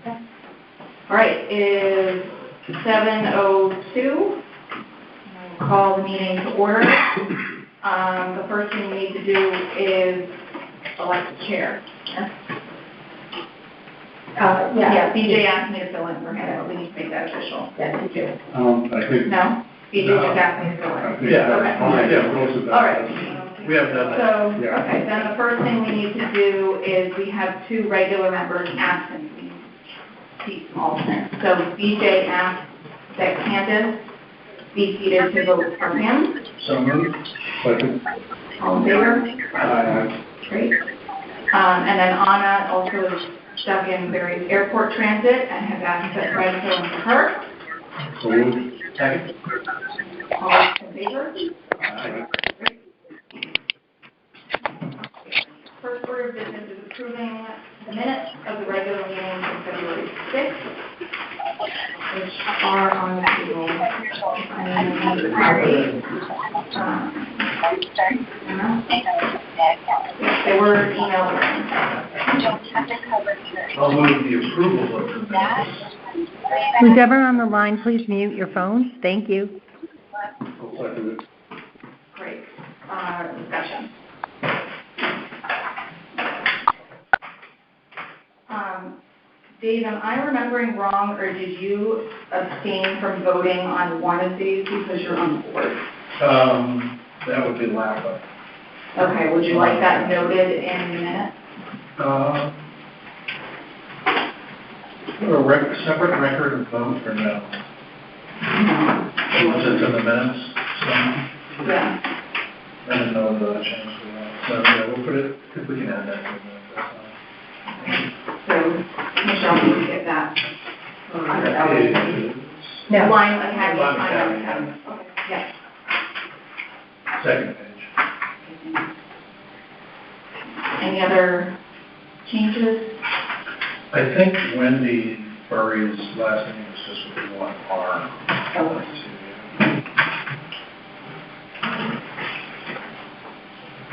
All right, it is 7:02. I'll call the meeting to order. The first thing we need to do is elect the chair. Yeah, BJ asked me to fill in for him, but we need to make that official. Yes, you do. I think. No? BJ just asked me to fill in. Yeah. Okay. Yeah, most of that. All right. We have done that. So, Yeah. okay, then the first thing we need to do is we have two regular members absent. We seat some alternates. So BJ asked that Candace be seated to vote for him. So moved. Second. All in favor? Aye. Great. And then Anna also is stuck in Barry's airport transit and has asked that Fred fill in for her. So moved. Second. All in favor? Aye. Great. First order of business is approving the minutes of the regular meeting from February 6th, which are on the table. They were emailed. I'll move the approval of the minutes. Who's ever on the line, please mute your phone. Thank you. I'll second it. Great. Discussion. Dave, am I remembering wrong, or did you abstain from voting on one of these because you're on the board? That would be LAPA. Okay, would you like that noted in the minutes? A separate record of vote or no? Was it in the minutes? So, Yeah. I didn't know the change for that. So, yeah, we'll put it, if we can add that to the minutes, that's fine. So, Michelle, can you get that? No. Line Academy. Line Academy. Okay, yes. Second page. Any other changes? I think Wendy Furry's last name was just with one R.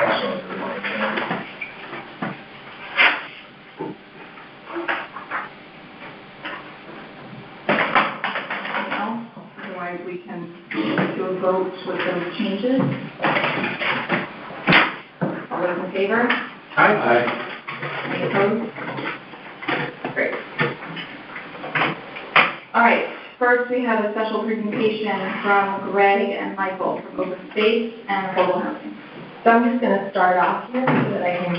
Also, Otherwise, we can do a vote with those changes. All those in favor? Aye. Any opposed? Great. All right. First, we have a special presentation from Greg and Michael from Open Space and Affordable Housing. So I'm just going to start off here so that I can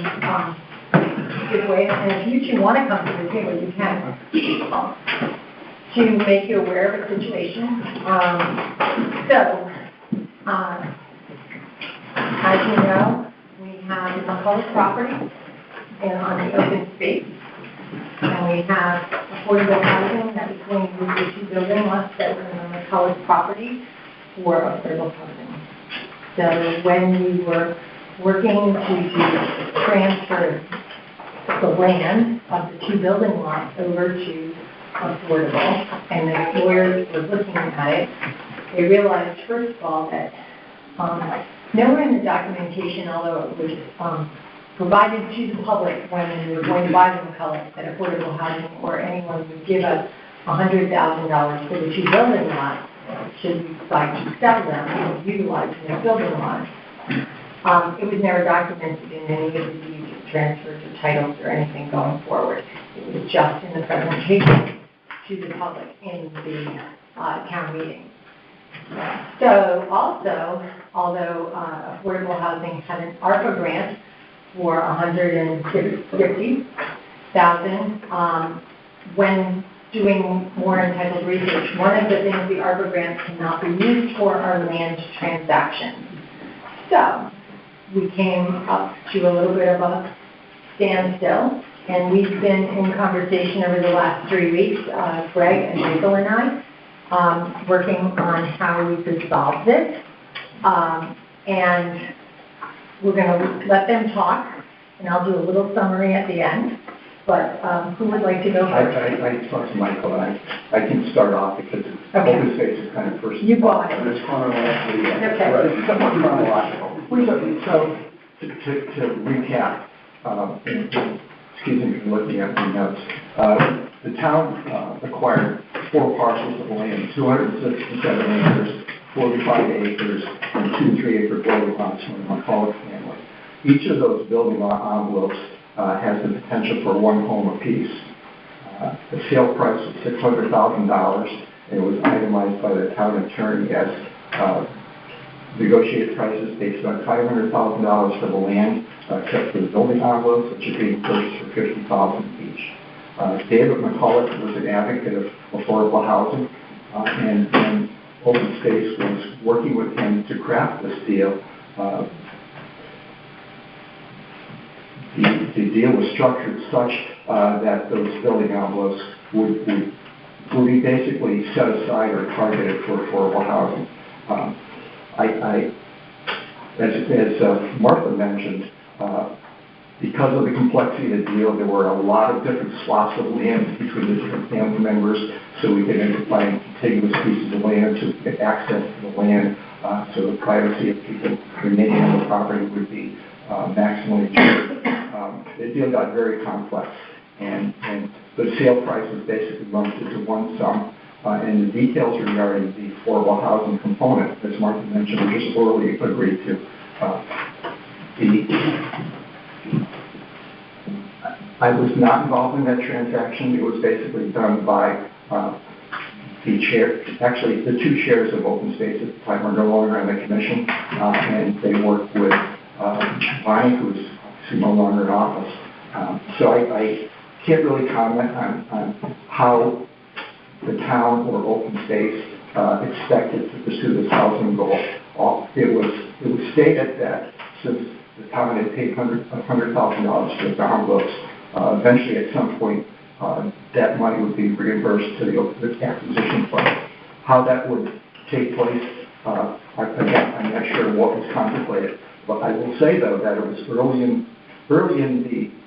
give way. And if you two want to come to the table, you can. To make you aware of the situation. As you know, we have the public property and on the open space. And we have affordable housing that is going to the two building lots that were on the college property for affordable housing. So when we were working to transfer the land of the two building lots over to affordable, and the lawyers were looking at it, they realized, first of all, that nowhere in the documentation, although it was provided to the public when we were going to buy the McCulloch, that affordable housing or anyone would give us $100,000 for the two building lots should we decide to sell them and utilize the building lots. It was never documented in any of the deeds, transfers, or titles, or anything going forward. It was just in the presentation to the public in the town meeting. So also, although affordable housing had an ARPA grant for $150,000, when doing more entitled research, one of the things the ARPA grants cannot be used for are land transactions. So we came up to a little bit of a standstill, and we've been in conversation over the last 3 weeks, Greg and Michael and I, working on how we could solve this. And we're going to let them talk, and I'll do a little summary at the end. But who would like to go first? I talked to Michael, and I can start off because open space is kind of first. You got it. But it's chronologically. Okay. Right, it's somewhat chronological. So to recap, excuse me for looking at my notes. The town acquired 4 parcels of land, 267 acres, 45 acres, and 2 3-acre building lots from the McCulloch family. Each of those building lot envelopes has the potential for 1 home apiece. The sale price was $600,000, and it was itemized by the town attorney as negotiated prices based on $500,000 for the land, except for the building envelopes, which are being purchased for $50,000 each. David McCulloch was an advocate of affordable housing, and Open Space was working with him to craft this deal. The deal was structured such that those building envelopes would be basically set aside or targeted for affordable housing. As Martha mentioned, because of the complexity of the deal, there were a lot of different swaths of land between the different family members, so we could end up buying contiguous pieces of land to get access to the land, so the privacy of people remaining on the property would be maximally achieved. The deal got very complex, and the sale price was basically lumped into one sum, and the details regarding the affordable housing component, as Martha mentioned, were just orally agreed to. I was not involved in that transaction. It was basically done by the chair. Actually, the 2 chairs of Open Space at the time are no longer on the commission, and they worked with Bonnie, who's no longer in office. So I can't really comment on how the town or Open Space expected to pursue this housing goal. It was stated that since the town had paid $100,000 for the envelopes, eventually at some point that money would be reimbursed to the acquisition fund. How that would take place, again, I'm not sure what was contemplated. But I will say, though, that it was early in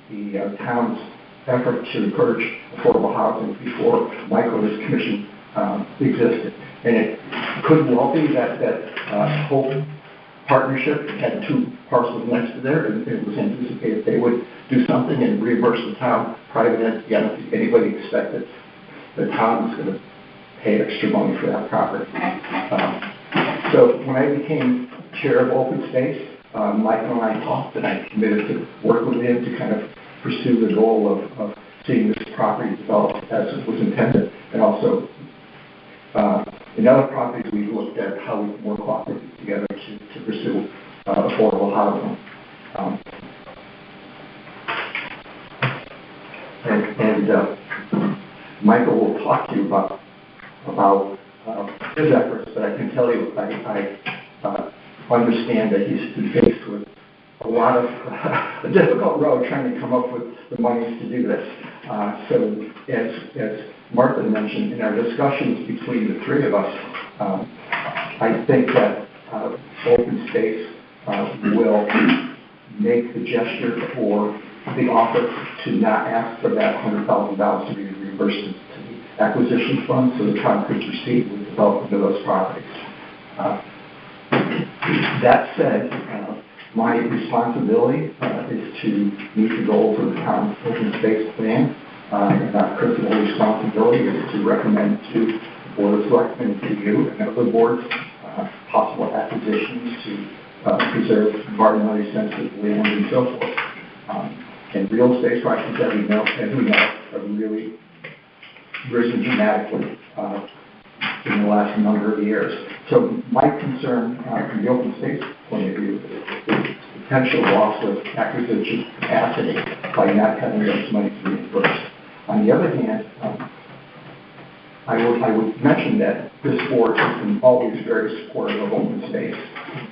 the town's effort to encourage affordable housing before Michael's commission existed. And it could well be that Hope Partnership had 2 parcels next to there, and it was anticipated they would do something and reimburse the town. Private entity, I don't think anybody expected the town was going to pay extra money for that property. So when I became chair of Open Space, Michael and I talked, and I committed to work with him to kind of pursue the goal of seeing this property developed as it was intended. And also, in other properties, we looked at how we can work cooperatively together to pursue affordable housing. Michael will talk to you about his efforts, but I can tell you I understand that he's been faced with a lot of a difficult road trying to come up with the monies to do this. So as Martha mentioned, in our discussions between the 3 of us, I think that Open Space will make the gesture for the offer to not ask for that $100,000 to be reimbursed to the acquisition fund, so the town could proceed with development of those properties. That said, my responsibility is to meet the goals of the town's Open Space plan. That principal responsibility is to recommend to the Board of Selectmen, to you and other boards, possible acquisitions to preserve environmentally sensitive land and so forth. And real estate prices, as we know, have really risen dramatically in the last number of years. So my concern from the Open Space point of view is potential loss of acquisition capacity by not having those money to reimburse. On the other hand, I would mention that this board has been always very supportive of Open Space,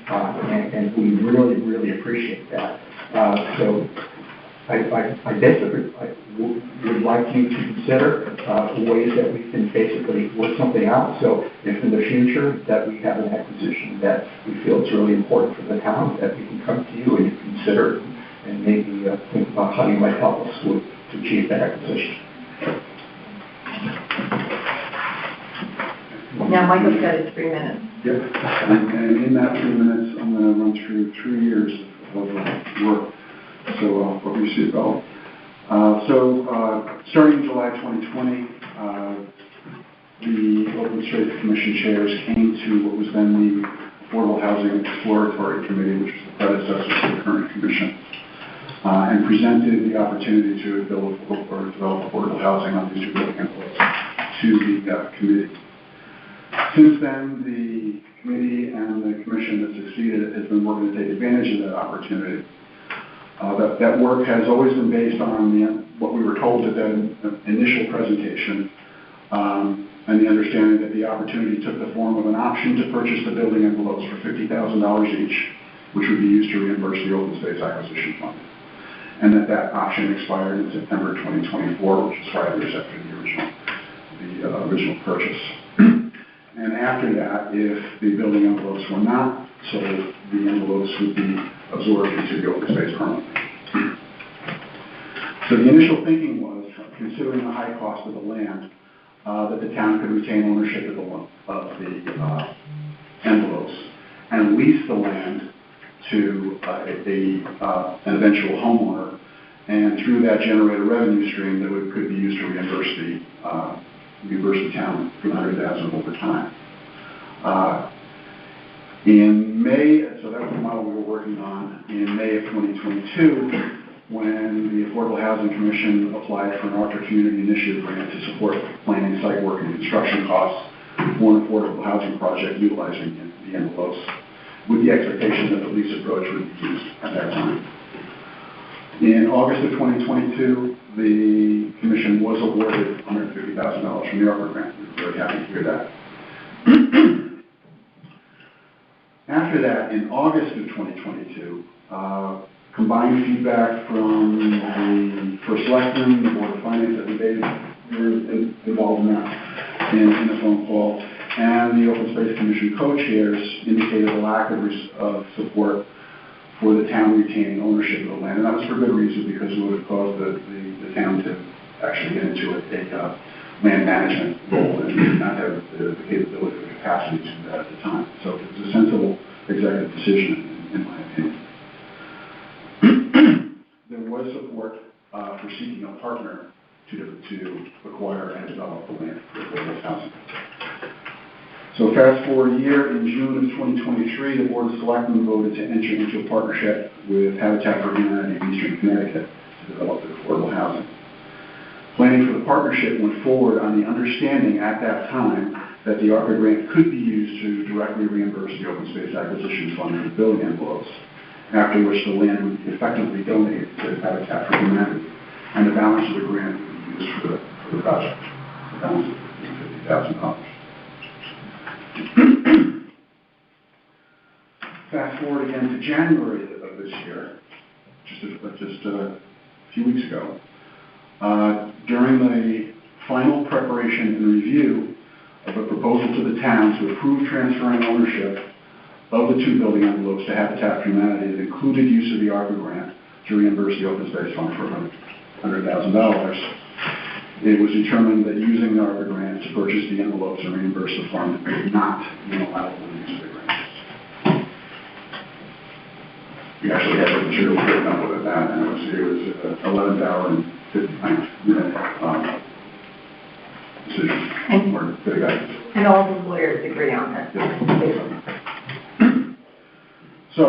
and we really, really appreciate that. So I basically would like you to consider ways that we can basically work something out. So if in the future that we have an acquisition that we feel is really important for the town, that we can come to you and you consider and maybe think about how you might help us to achieve that acquisition. Now, Michael's got his 3 minutes. Yep, and in that 3 minutes, I'm going to run through 3 years of work. So, what we see about. Starting in July 2020, the Open Space Commission chairs came to what was then the Affordable Housing Exploratory Committee, which was the predecessor to the current commission, and presented the opportunity to build or develop affordable housing on these two building envelopes to the committee. Since then, the committee and the commission that succeeded has been working to take advantage of that opportunity. That work has always been based on what we were told at the initial presentation, and the understanding that the opportunity took the form of an option to purchase the building envelopes for $50,000 each, which would be used to reimburse the Open Space Acquisition Fund, and that option expired in September 2024, which is 5 years after the original purchase. And after that, if the building envelopes were not sold, the envelopes would be absorbed into the open space permanently. So the initial thinking was, considering the high cost of the land, that the town could retain ownership of the envelopes and lease the land to an eventual homeowner, and through that generate a revenue stream that could be used to reimburse the town for the $100,000 over time. In May, so that was the model we were working on, in May of 2022, when the Affordable Housing Commission applied for an Arthur Community Initiative grant to support planning, site work, and construction costs for an affordable housing project utilizing the envelopes, with the expectation that the lease approach would be used at that time. In August of 2022, the commission was awarded $150,000 from the ARPA grant. We were very happy to hear that. After that, in August of 2022, combined feedback from the First Selectman, the Board of Finance, that they were involved in that in a phone call, and the Open Space Commission co-chairs indicated a lack of support for the town retaining ownership of the land, and that was for good reason, because it would have caused the town to actually get into a land management role and did not have the capability or capacity to do that at the time. So it was a sensible executive decision, in my opinion. There was support for seeking a partner to acquire and develop the land for affordable housing. So fast forward a year, in June of 2023, the Board of Selectmen voted to enter into a partnership with Habitat for Humanity of Eastern Connecticut to develop the affordable housing. Planning for the partnership went forward on the understanding at that time that the ARPA grant could be used to directly reimburse the Open Space Acquisition Fund for building envelopes, after which the land would be effectively donated to Habitat for Humanity, and the balance of the grant would be used for the project. The balance of $50,000. Fast forward again to January of this year, just a few weeks ago. During the final preparation and review of a proposal to the town to approve transferring ownership of the two building envelopes to Habitat for Humanity that included use of the ARPA grant to reimburse the Open Space Fund for $100,000, it was determined that using the ARPA grant to purchase the envelopes and reimburse the fund would not be allowable use of the grant. We actually had the material written up with that, and it was an 11-hour and 59-minute decision. And all the lawyers agree on that. Yes. So,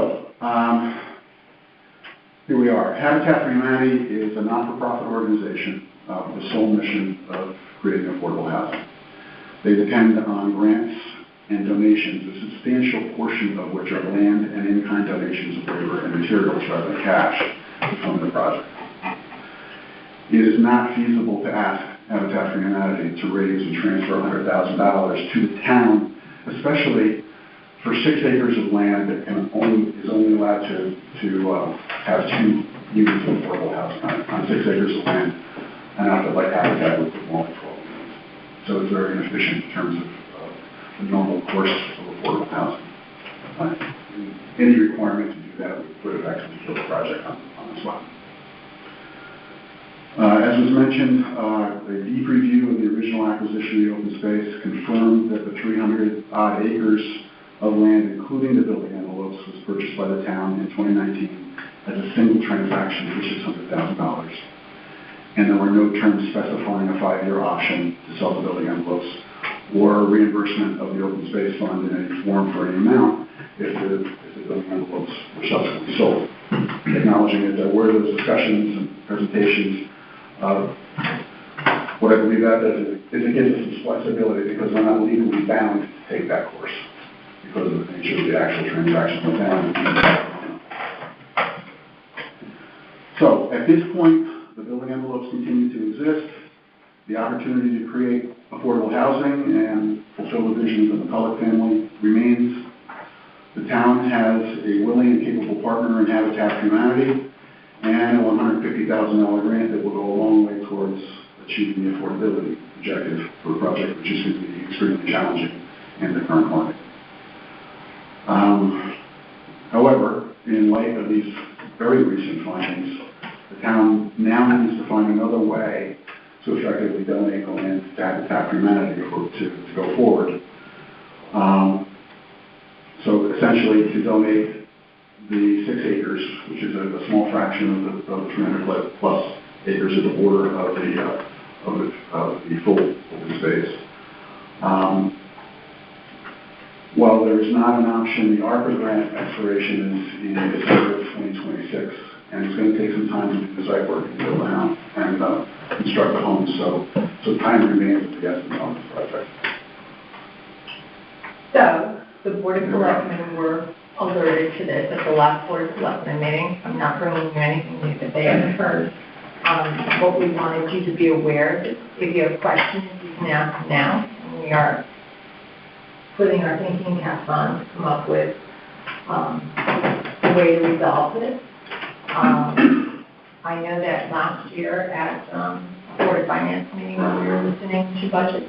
here we are. Habitat for Humanity is a not-for-profit organization with the sole mission of creating affordable housing. They depend on grants and donations, a substantial portion of which are land and in-kind donations of labor and materials rather than cash to fund the project. It is not feasible to ask Habitat for Humanity to raise and transfer $100,000 to the town, especially for 6 acres of land that is only allowed to have 2 units of affordable housing on 6 acres of land. An outfit like Habitat would put more than 12 units. So it's very inefficient in terms of the normal course of affordable housing. Any requirement to do that would effectively kill the project on the spot. As was mentioned, a deep review of the original acquisition of the open space confirmed that the 300-odd acres of land, including the building envelopes, was purchased by the town in 2019 as a single transaction for $600,000. and there were no terms specifying a 5-year option to sell the building envelopes or reimbursement of the open space fund in any form for any amount if the building envelopes were subsequently sold. Acknowledging that there were those discussions and presentations, what I believe that does is it gives us some flexibility because we're not legally bound to take that course because of the nature of the actual transaction with them. So at this point, the building envelopes continue to exist. The opportunity to create affordable housing and fulfill the visions of the Culloch family remains. The town has a willing and capable partner in Habitat for Humanity and a $150,000 grant that will go a long way towards achieving the affordability objective for a project which is going to be extremely challenging in the current market. However, in light of these very recent findings, the town now needs to find another way to effectively donate the land to Habitat for Humanity to go forward. So essentially to donate the 6 acres, which is a small fraction of the 300 plus acres at the border of the full open space. While there is not an option, the ARPA grant expiration is in December of 2026, and it's going to take some time to do the site work and build the house and construct the home. So time remains of the essence on this project. So, the Board of Selectmen were alerted to this at the last Board of Selectmen meeting. I'm not bringing you anything new that they haven't heard. What we wanted you to be aware is if you have questions, you can ask now. And we are putting our thinking caps on to come up with a way to resolve this. I know that last year at a Board of Finance meeting when we were listening to budgets,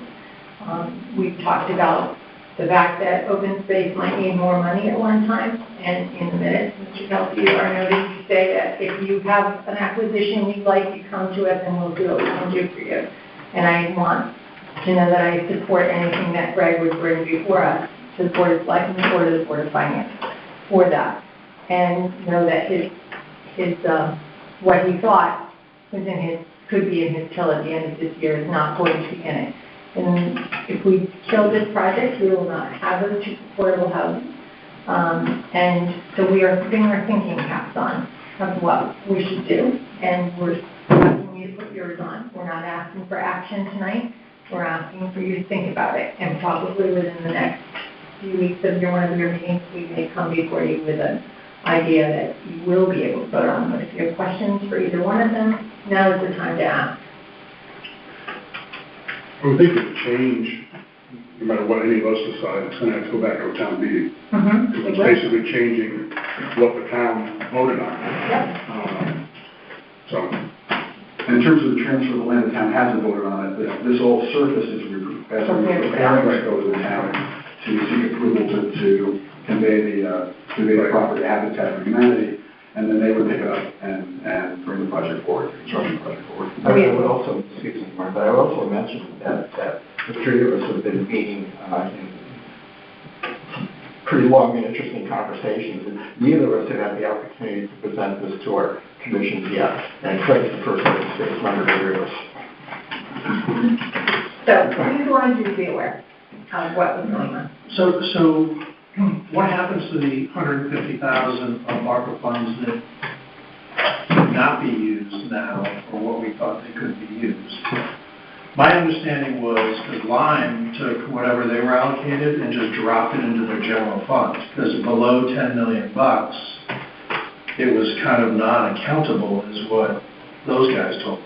we talked about the fact that open space might need more money at one time, and in the minutes, Mr. Kelsey, you are noting to say that if you have an acquisition you'd like, you come to us and we'll do what we can do for you. And I want to know that I support anything that Greg would bring before us to the Board of Selectmen or to the Board of Finance for that. And know that his what he thought was could be in his till at the end of this year is not going to be in it. And if we kill this project, we will not have those affordable housing. And so we are putting our thinking caps on of what we should do, and we're asking you to put yours on. We're not asking for action tonight. We're asking for you to think about it, and probably within the next few weeks of one of your meetings, we may come before you with an idea that you will be able to vote on. But if you have questions for either one of them, now is the time to ask. I would think if it change, no matter what any of us decide, it's going to have to go back to a town meeting. Because it's basically changing what the town voted on. So, in terms of the transfer of the land, the town hasn't voted on it. This all surfaces as we preparing to go to the town to seek approval to convey the property to Habitat for Humanity, and then they would pick it up and bring the project forward, the construction project forward. I would also, excuse me, Mark, but I would also mention that the three of us have been meeting in pretty long and interesting conversations, and neither of us have had the opportunity to present this to our commissions yet, and Craig's the first open space member of the three of us. So, we wanted you to be aware of what was going on. So what happens to the $150,000 of ARPA funds that could not be used now for what we thought they could be used? My understanding was that Lime took whatever they were allocated and just dropped it into their general fund, because below $10 million, it was kind of non-accountable is what those guys told me.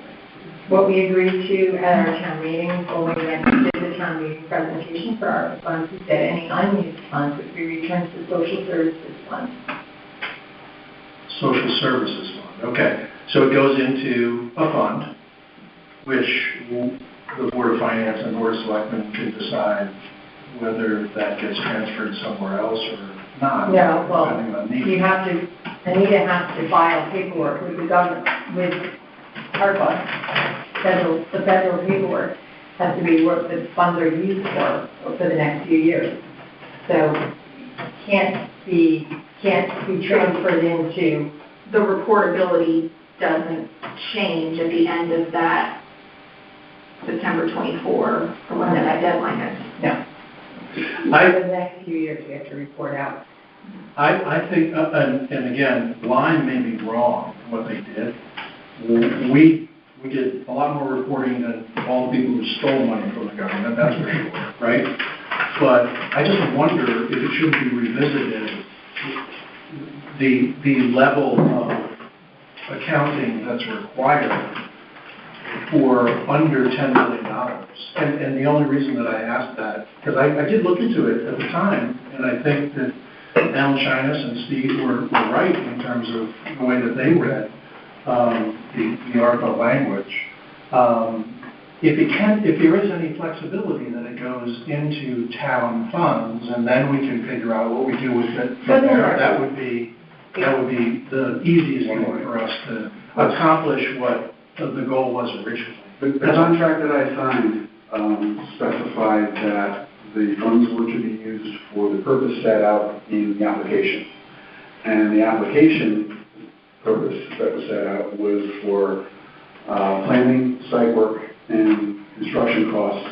What we agreed to at our town meeting, when we went to the town meeting presentation for our funds, we said any unused funds would be returned to the social services fund. Social services fund, okay. So it goes into a fund, which the Board of Finance and Board of Selectmen can decide whether that gets transferred somewhere else or not. No, well, depending on need. Anita has to file paperwork with the government, with ARPA. The federal paperwork has to be what the funds are used for the next few years. So can't be transferred into The reportability doesn't change at the end of that September 24, or whatever that deadline is. No. I- For the next few years, we have to report out. I think, and again, Lime may be wrong in what they did. We did a lot more reporting than all the people who stole money from the government, that's for sure, right? But I just wonder if it should be revisited, the level of accounting that's required for under $10 million. And the only reason that I asked that, because I did look into it at the time, and I think that Alan Chinas and Steve were right in terms of the way that they read the ARPA language. If there is any flexibility that it goes into town funds, and then we can figure out what we do with it from there, that would be the easiest way for us to accomplish what the goal was originally. The contract that I signed specified that the funds were to be used for the purpose set out in the application. And the application purpose that was set out was for planning, site work, and construction costs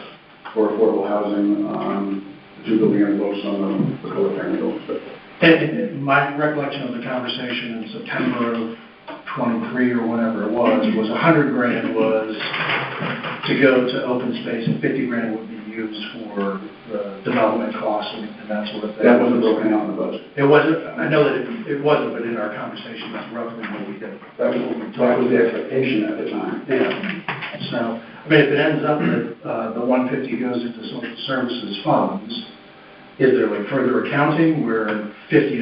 for affordable housing on the two building envelopes on the Kohler family buildings. And my recollection of the conversation in September of 23 or whatever it was $100,000 was to go to open space and $50,000 would be used for the development costs and that sort of thing. That wasn't broken out in the budget. It wasn't, I know that it wasn't, but in our conversation, that's roughly what we did. That was the expectation at the time. Yeah. So, I mean, if it ends up that the 150 goes into social services funds, is there like further accounting where $50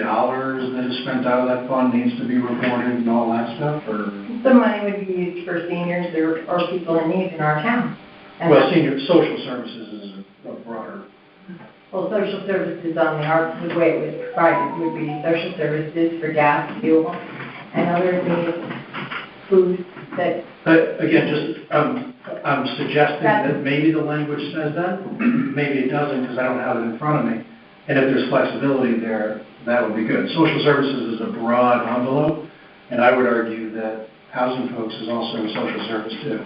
that is spent out of that fund needs to be reported and all that stuff, or? Some money would be used for seniors or people in need in our town. And Well, senior social services is a broader. Well, social services on the way it was provided would be social services for gas, fuel, and other needs, food that. But again, just, I'm suggesting that maybe the language says that, maybe it doesn't because I don't have it in front of me. And if there's flexibility there, that would be good. Social services is a broad envelope, and I would argue that housing folks is also a social service too.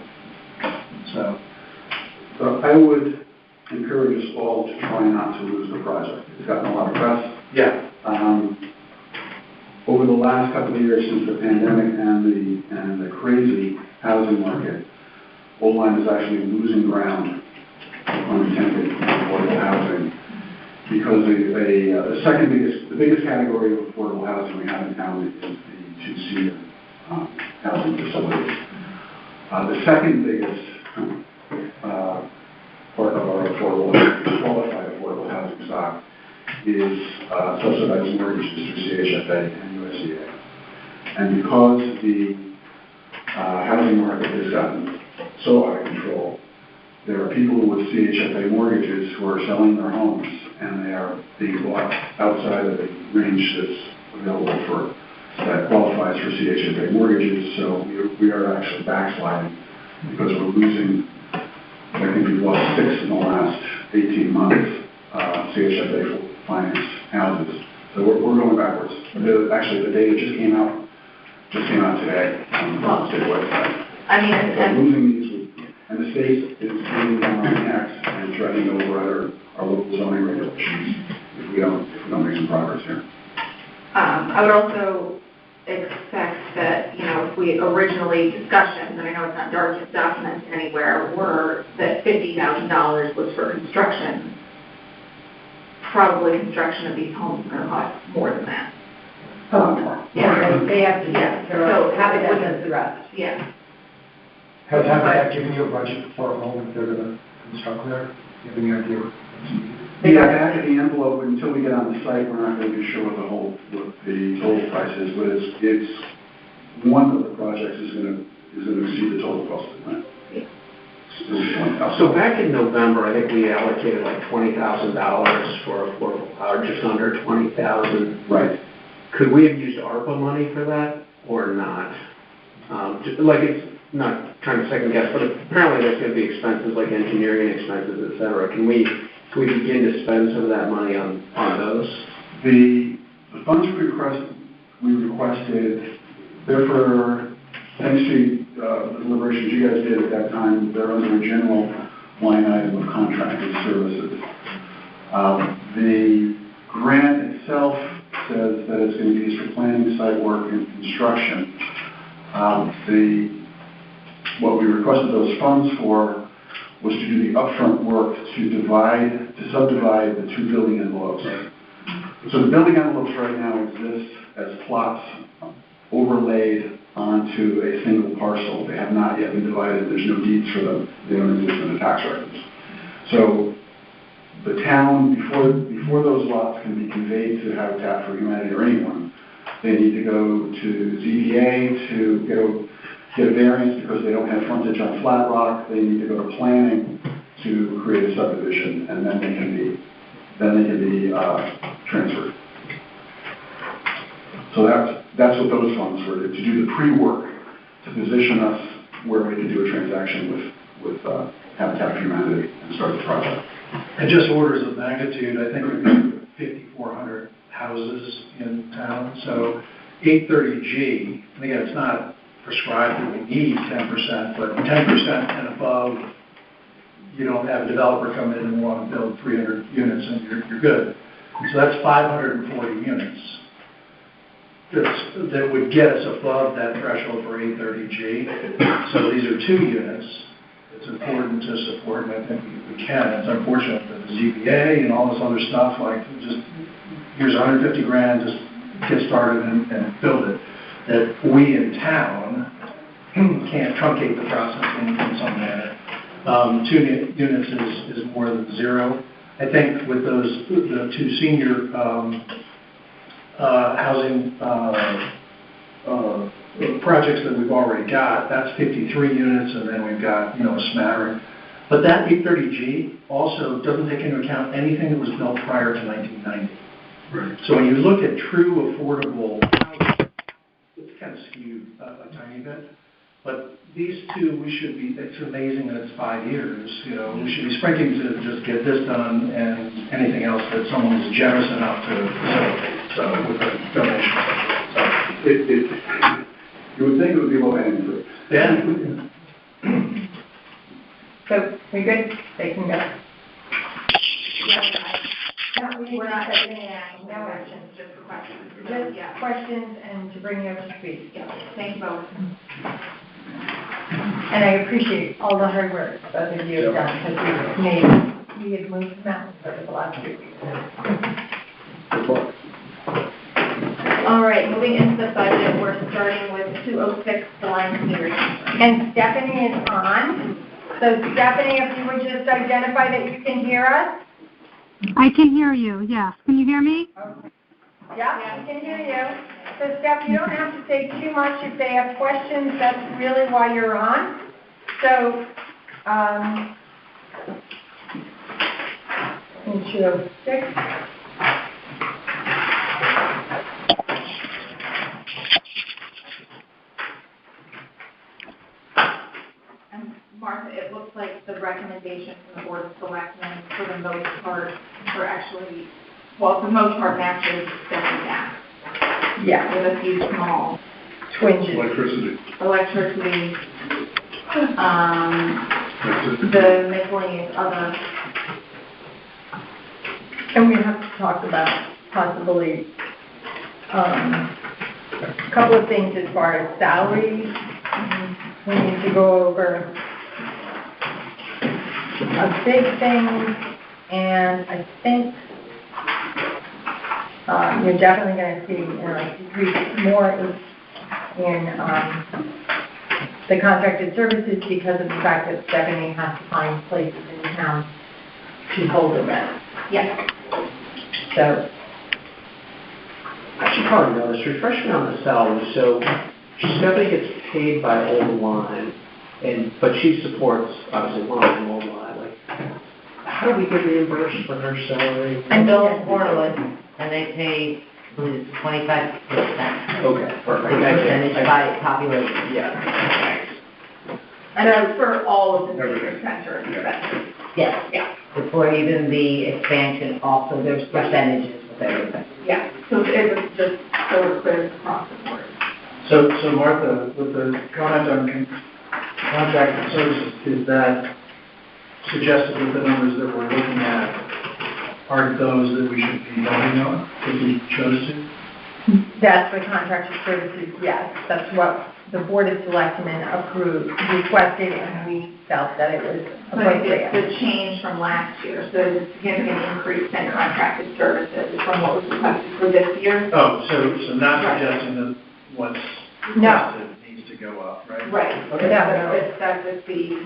So I would encourage us all to try not to lose the project. It's gotten a lot of press. yeah, Over the last couple of years since the pandemic and the crazy housing market, Old Lyme is actually losing ground on intended affordable housing because the biggest category of affordable housing we have in town is the two-seater housing facilities. The second biggest part of our qualified affordable housing stock is subsidized mortgages through CHFA and USDA. And because the housing market has gotten so out of control, there are people with CHFA mortgages who are selling their homes and they are being bought outside of the range that's available for that qualifies for CHFA mortgages. So we are actually backsliding because we're losing. I think we've lost 6 in the last 18 months, CHFA finance houses. So we're going backwards. Actually, the data just came out today on the state website. I mean, So and losing these, and the state is getting down on the necks and threatening to override our local zoning regulations if we don't make some progress here. I would also expect that, if we originally discussions, and I know it's not documented anywhere, were that $50,000 was for construction. Probably construction of these homes is going to cost more than that. Yeah, they have to, So have it with as the rest. Yeah. Has that given you a budget for a home if they're going to construct there? Do you have any idea what it's needed? Yeah, back at the envelope, until we get on the site, we're not going to be sure what the total price is, but it's one of the projects is going to exceed the total cost of the plant. So back in November, I think we allocated like $20,000 for affordable power, just under $20,000. Right. Could we have used ARPA money for that or not? It's not trying to second guess, but apparently there's going to be expenses like engineering expenses, et cetera. Can we begin to spend some of that money on those? The funds we requested, they're for thanks to the deliberations you guys did at that time, they're under a general line item of contracted services. The grant itself says that it's going to be used for planning, site work, and construction. What we requested those funds for was to do the upfront work to subdivide the two building envelopes. So the building envelopes right now exist as plots overlaid onto a single parcel. They have not yet been divided. There's no deeds for them. They don't exist in the tax records. So the town, before those lots can be conveyed to Habitat for Humanity or anyone, they need to go to ZBA to get a variance because they don't have frontage on Flat Rock. They need to go to planning to create a subdivision, and then they can be transferred. So that's what those funds were, to do the pre-work, to position us where we can do a transaction with Habitat for Humanity and start the project. And just orders of magnitude, I think we've got 5,400 houses in town, so 830G, and again, it's not prescribed that we need 10%, but 10% and above, you don't have a developer come in and want to build 300 units and you're good. So that's 540 units that would get us above that threshold for 830G. So these are 2 units. It's important to support, and I think we can. It's unfortunate that the ZBA and all this other stuff, like just here's 150 grand, just get started and build it, that we in town can't truncate the process in some manner. 2 units is more than 0. I think with the 2 senior housing projects that we've already got, that's 53 units, and then we've got, a smattering. But that 830G also doesn't take into account anything that was built prior to 1990. Right. So when you look at true affordable housing, it's kind of skewed a tiny bit. But these 2, it's amazing that it's 5 years, we should be sprinting to just get this done and anything else that someone is generous enough to facilitate, with a donation. So You would think it would be low-hanging fruit. yeah. So, we good? They can go. We're not taking any action, No action. just for questions. Just Yeah. questions and to bring you up to speed. Yeah, thank you both. And I appreciate all the hard work both of you have done, because we had moved mountains over the last 2 weeks. All right, moving into the budget, we're starting with 206 Lime Senior Center. And Stephanie is on. So Stephanie, if you would just identify that you can hear us. I can hear you, yes. Can you hear me? Yeah, we can hear you. So Steph, you don't have to say too much. If they have questions, that's really why you're on. So, in 206. And Martha, it looks like the recommendation from the Board of Selectmen for the most part for the most part matches stepping back. Yeah, With a few small twinges. Electricity. The miscellaneous other. And we have to talk about possibly a couple of things as far as salaries. We need to go over a big thing, and I think you're definitely going to see increase more in the contracted services because of the fact that Stephanie has to find places in town to hold the rent. Yes. So, I should probably know this. Refresh me on the salary. So Stephanie gets paid by Old Line, but she supports, obviously, Line and Old Line. Like, how do we get reimbursed for her salary? I bill Portland, and they pay, I believe it's 25%. Okay, perfect. Percentage by population. Yeah. And that's for all of the Everything. senior center expenses. Yes. Yeah. Before even the expansion, also there's percentages with everything. Yeah, so it was just so it's clear across the board. So Martha, with the comment on contracted services, is that suggested that the numbers that we're looking at are those that we should be voting on, if we chose to? That's for contracted services, yes. That's what the Board of Selectmen approved, requested, and we felt that it was But it's appropriate. the change from last year, so there's a significant increase in contracted services from what was requested for this year. Oh, so not Right. suggesting that what's No. requested needs to go up, right? Right. Okay. That's just the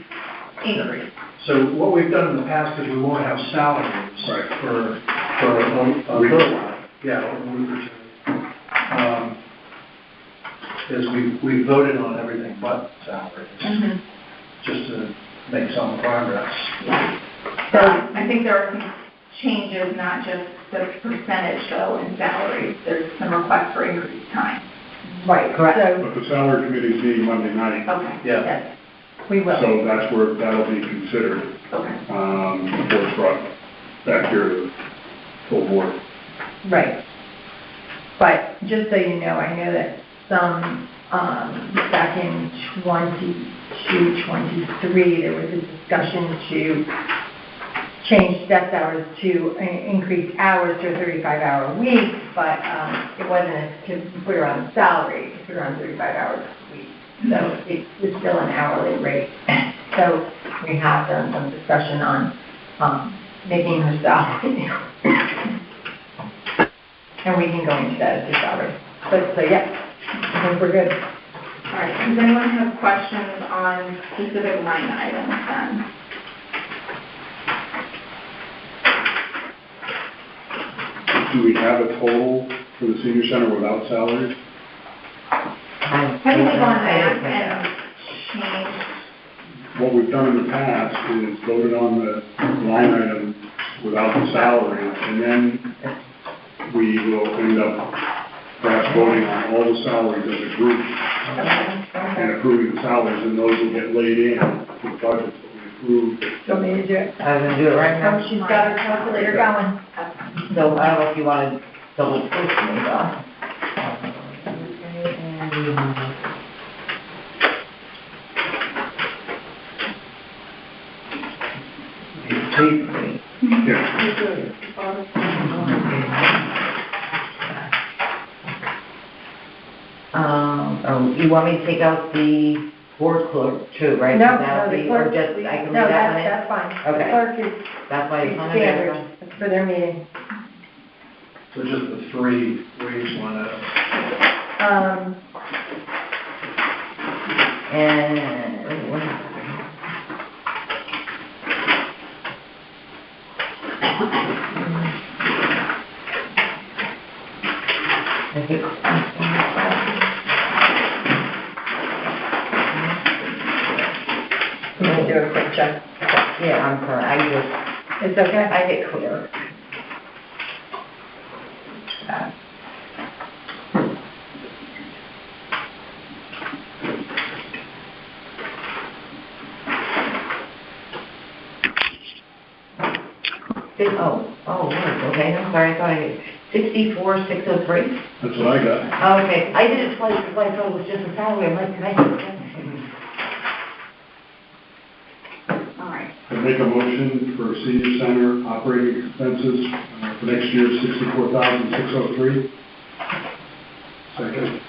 increase. So what we've done in the past is we won't have salaries Right. for a little while. Yeah, a week or two. Is we voted on everything but salaries, just to make some progress. So I think there are some changes, not just the percentage though in salaries. There's some requests for increased time. Right, Correct. so, But the salary committee's meeting Monday night, Okay, Yeah. yes, we will. so that's where that'll be considered, okay. before it's brought back here to the full board. Right. But just so you know, I know that some, back in 22, 23, there was a discussion to change step hours to increase hours to a 35-hour week, but it wasn't to put her on salary, to put her on 35 hours a week. So it was still an hourly rate. So we have done some discussion on making her salary. And we can go into that as a salary. But, so yeah, I think we're good. All right, does anyone have questions on specific line items then? Do we have a total for the senior center without salaries? Haven't we gone back and changed? What we've done in the past is voted on the line item without the salary, and then we will end up perhaps voting on all the salaries as a group and approving the salaries, and those will get laid in to the budget that we approved. Do you want me to do it? I was gonna do it right Oh, now. she's got her calculator going. So I don't know if you want to double push me though. Oh, you want me to take out the board clerk too, right? No, Without the the- clerk, Or just, I can leave no, that one in? that's fine. The Okay. clerk is That's why it's on the standard agenda. for their meeting. So just the three we each want to, And, what is it? I think, You can do a quick check. yeah, I'm sorry, It's okay? I get clear. Okay, I'm sorry, I thought I did 64,603. That's what I got. Oh, okay, I did it twice, because I thought it was just a salary, I'm like, can I do it? All right. I make a motion for senior center operating expenses for next year, $64,603. Second.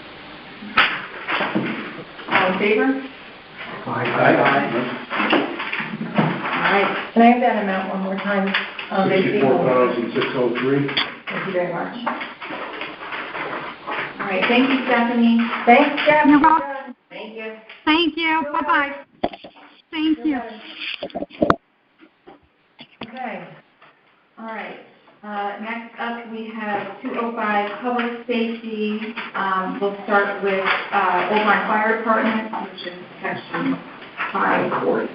All in favor? Aye. All right, Can I have that amount one more time? Maybe people- $64,603. thank you very much. All right, thank you, Stephanie. Thanks, Jeff. You're welcome. Thank you. Thank you. Bye-bye. Thank you. Okay. All right, next up, we have 205 Public Safety. We'll start with Old Line Fire Department, which is section 540.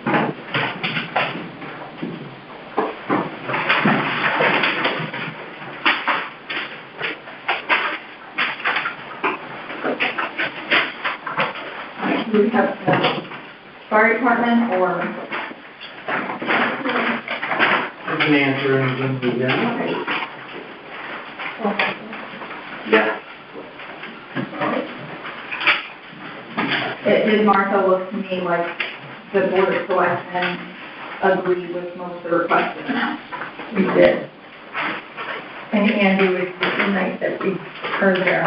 All right, do we have the fire department or? I can answer anything, yeah. Yeah. did Martha look to me like the Board of Selectmen agreed with most of the requested amounts? We did. And Andy was nice that we heard their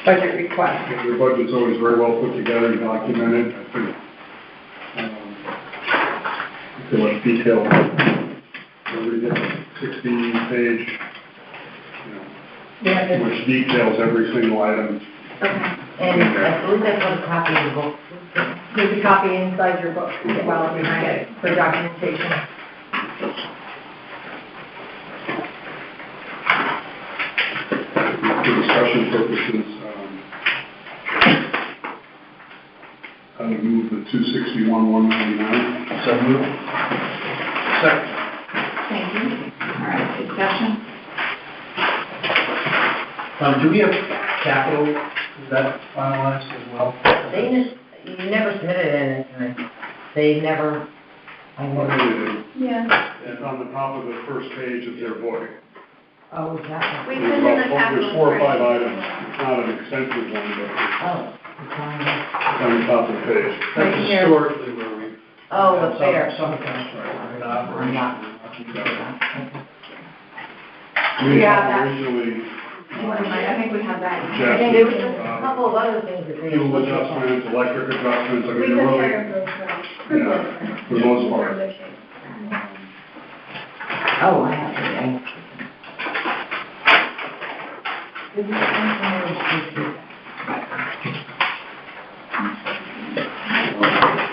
budget request. Your budget's always very well put together and documented. I think, I feel like detailed. We get 16-page, Yeah, which details every single item. Okay. And I believe that's what a copy of the book. there's a copy inside your book as well behind it for documentation. For discussion purposes, I would move the 261,199. So moved. Second. Thank you. All right, discussion? Do we have capital, is that finalized as well? You never submitted anything. They never, I never. Yeah. It's on the top of the first page of their book. Oh, is that? We There's put in the about- capital. There's 4 or 5 spreadsheet. items. It's not an extensive one, but Oh, it's on there. it's on the top of the page. Right That's here. historically where we. Oh, the fair. Some accounts, right, I'm operation. not. We Yeah, had that- originally I think we have that. Jeff, There was just a couple of other things that they. fuel adjustments, electric adjustments, I We mean, took they're really, care of those, yeah, for the most part. Oh, I have to.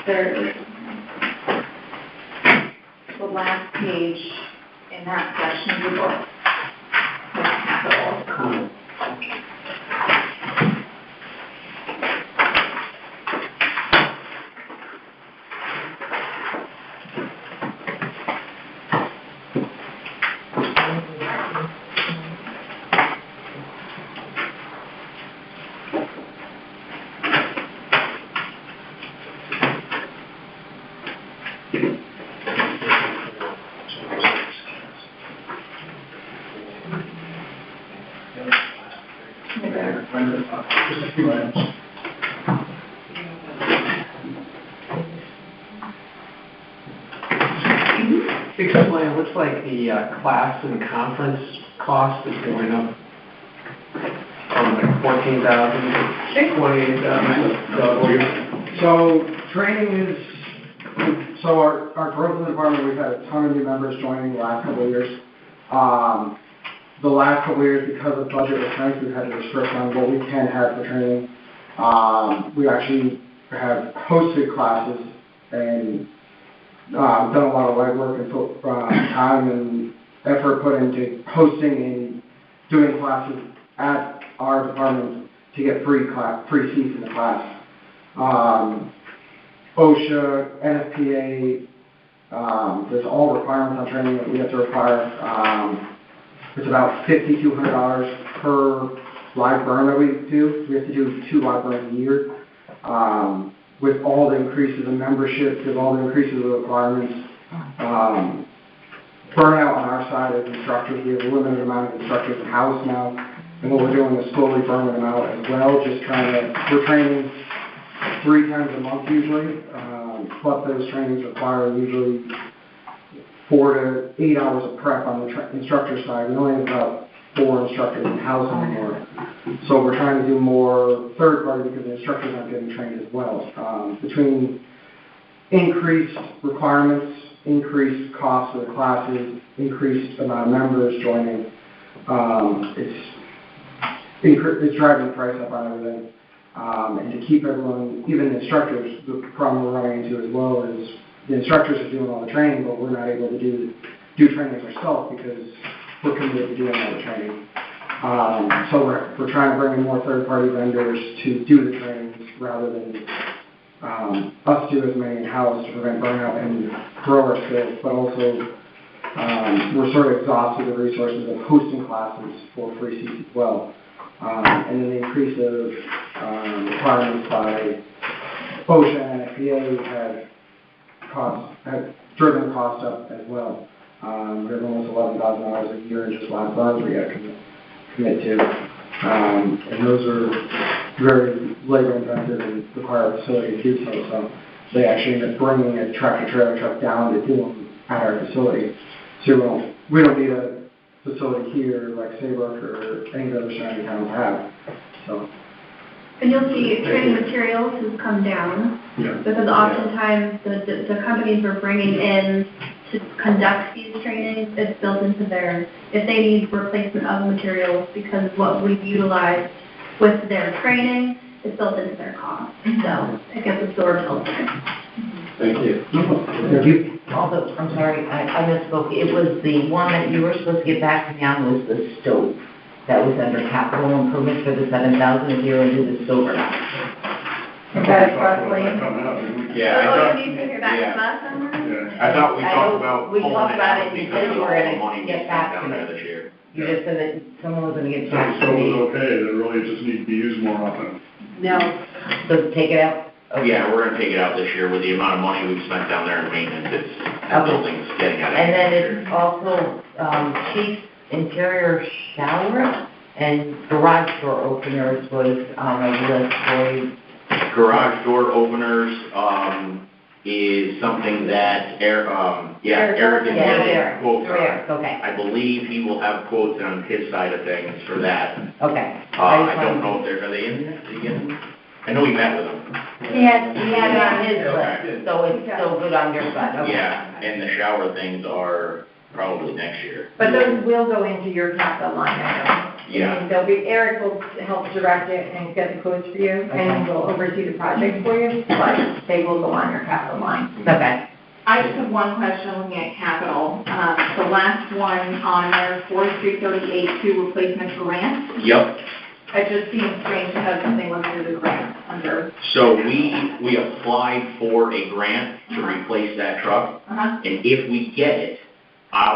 There, the last page in that section of the book has capital. Just a few items. Explain, it looks like the class and conference cost is going up from like 14,000 to 28,000. So training is, so our growth in the department, we've had a ton of new members joining the last couple of years. The last couple of years, because of budget restraints, we've had to restrict on what we can have for training. We actually have hosted classes and done a lot of legwork and put time and effort put into hosting and doing classes at our department to get free seats in the class. OSHA, NFPA, there's all requirements on training that we have to require. It's about $5,200 per live burn that we do. We have to do 2 live burns a year. With all the increases in membership, with all the increases in requirements, burnout on our side as instructors, we have a limited amount of instructors in-house now, and what we're doing is slowly burning them out as well, we're training 3 times a month usually, but those trainings require usually 4 to 8 hours of prep on the instructor side. We only have about 4 instructors in-house anymore. So we're trying to do more third-party because the instructors aren't getting trained as well. Between increased requirements, increased costs of the classes, increased amount of members joining, it's driving the price up on everything. And to keep everyone, even the instructors, the problem we're running into as well is the instructors are doing all the training, but we're not able to do trainings ourselves because we're committed to doing all the training. So we're trying to bring in more third-party vendors to do the trainings rather than us do as many in-house to prevent burnout and grow our skills, but also we're sort of exhausted the resources of hosting classes for free seats as well. And then the increase of requirements by OSHA and NFPA have driven costs up as well. We have almost $11,000 a year in just live burns we got to commit to. And those are very labor intensive and require a facility to do so. So they actually end up bringing a tractor trailer truck down to do them at our facility. So we don't need a facility here like Saybrook or any of the other surrounding towns have. So. And you'll see training materials has come down, Yeah. because oftentimes the companies we're bringing in to conduct these trainings, it's built into their, if they need replacement of materials, because what we've utilized with their training is built into their cost, so it gets absorbed elsewhere. Thank you. Although, I'm sorry, I misspoke, it was the one that you were supposed to get back to me on was the stove. That was under capital improvements for the 7,000, if you were to do the stove or not. That's roughly. Coming out, didn't we? So, Yeah, I oh, thought, you need to hear back from us on that? Yeah. I thought we talked about We pulling talked it about out it, you because said of you all were the gonna money we get spent back down to there me. this year. You just said that someone was gonna get So back the to stove is me. okay, they really just need to be used more often. No. So take it out? Okay. Yeah, we're gonna take it out this year with the amount of money we've spent down there in maintenance, it's, the Okay. building's getting out of And then hand. it's also, chief interior shower and garage door openers was on a list for you. Garage door openers, is something that Eric is Yeah, getting there, quotes on. there, okay, I believe he will have quotes on his side of things for that. okay. I don't know if are they in there, Did he get them? I know we met with them. He had it on his Okay. list, so it's still good on your side, okay. Yeah, and the shower things are probably next year. But those will go into your capital line item. Yeah. And they'll be, Eric will help direct it and get the quotes for you, and will oversee the project for you, but they will go on your capital line. Okay. I just have one question looking at capital. The last one on there, Forestry 38-2 replacement grant. Yep. It just seems strange to have something listed as a grant under. So we applied for a grant to replace that truck, Uh-huh. and if we get it,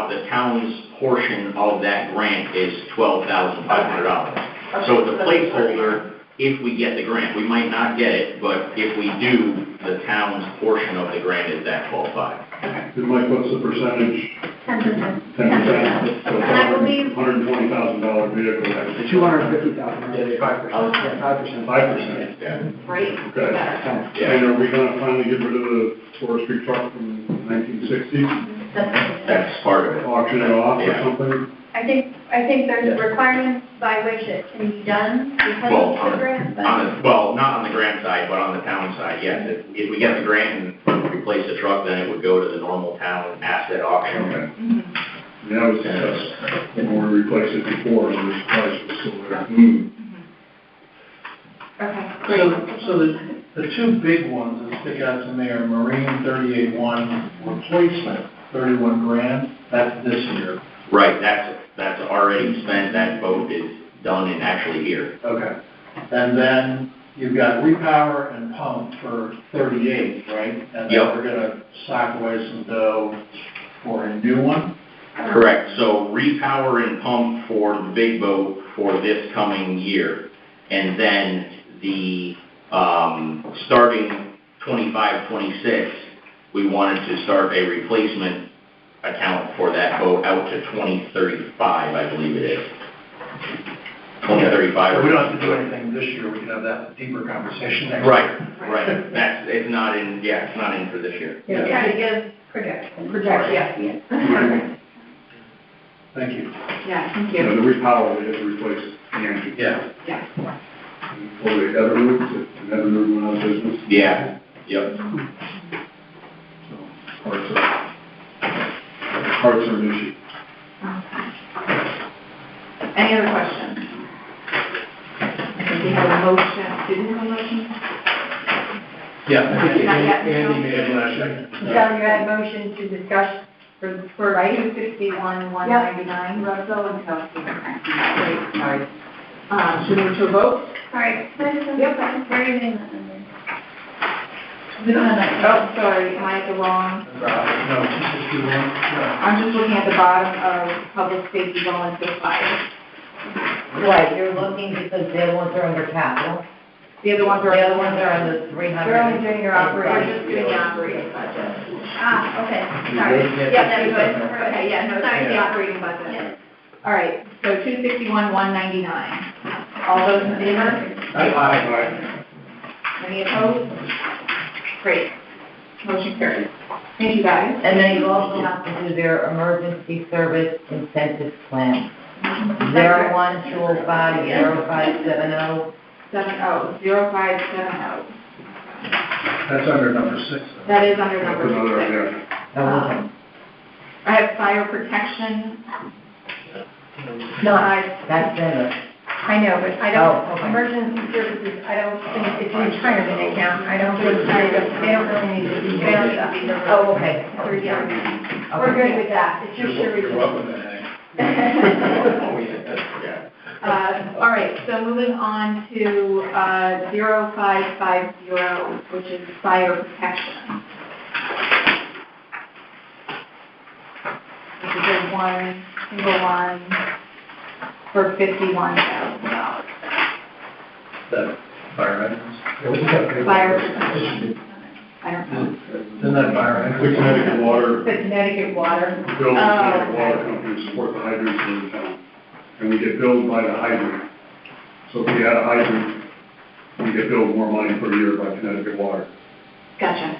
the town's portion of that grant is $12,500. So it's a placeholder if we get the grant. We might not get it, but if we do, the town's portion of the grant is that $12,500. And Mike, what's the percentage? 10%. 10%? So And I believe- $120,000 vehicle, The 250,000. Yeah, 5%. Oh, Yeah, 5%. 5%. Yeah. Great. Okay. Better. Yeah. And are we gonna finally get rid of the forestry truck from 1960? That's part of it. Auction it off or Yeah. something? I think there's requirements by which it can be done Well, because of the grant, but. not on the grant side, but on the town side, yes. If we get the grant and replace the truck, then it would go to the normal town asset auction. Okay. Mhm. Yeah, I was discussed when we replaced it before, and the price was still there. Okay, great. So the two big ones that stick out to me are Marine 38-1 replacement, 31 grand, that's this year. Right, that's already spent, that boat is done and actually here. Okay. And then you've got repower and pump for 38, right? And then Yep. we're gonna sock away some dough for a new one? Correct, so repower and pump for the big boat for this coming year. And then the, starting 25, 26, we wanted to start a replacement account for that boat out to 2035, I believe it is. 2035. So we don't have to do anything this year, we can have that deeper conversation next year. Right, right, it's not in for this year. You're trying to give projection. Projection. Yeah. Thank you. Yeah, thank Yeah, you. the repower, we had to replace the engine. Yeah. Yeah. Or the Everroot, and Everroot went out of business. Yeah, yep. So parts are an issue. Any other questions? We have a motion, did we have a motion? Yeah, I think Not yet. Andy made it last second. Michelle, you had a motion to discuss for Right, 261, 199, Russell and Kelsey. Great, sorry. Should we move to a vote? All right, can I just ask Yep. a question? Where are you getting that number? We don't have that. Oh, sorry, am I at the wrong? No, 261, no. I'm just looking at the bottom of public safety going to fire. Right, you're looking because the other ones are under capital. The other ones The are. other ones are on the 300. They're only doing your We're operating. just doing the operating budget. Ah, okay, You sorry. good? Yeah, that's good. Okay, yeah, no, sorry, the Yeah. operating budget. Yeah. All right, so 261, 199. All those in favor? Aye. Any opposed? Great. Motion carries. Thank you, guys. And then you also have to do their emergency service incentive plan. 01-205-0570. 0570. That's under number 6. though. That is under number That's another, 6. yeah. I have fire protection. No, That's in I know, but I Oh, don't, okay. emergency services, I don't think, it's a retirement account, I don't think, they don't really need to be. They don't need to be there. Oh, okay. For retirement. We're good with that, it's just your You're welcome retirement. to hang. All right, so moving on to 0550, which is fire protection. This is a single one for $51,000. That fire hydrants? Fire protection. I don't know. Isn't that fire The hydrants? Connecticut Water, The Connecticut Water. Bill, the Connecticut okay. Water Company support the hydrants in the town. And we get billed by the hydrant. So if we add a hydrant, we get billed more money per year by Connecticut Water. Gotcha.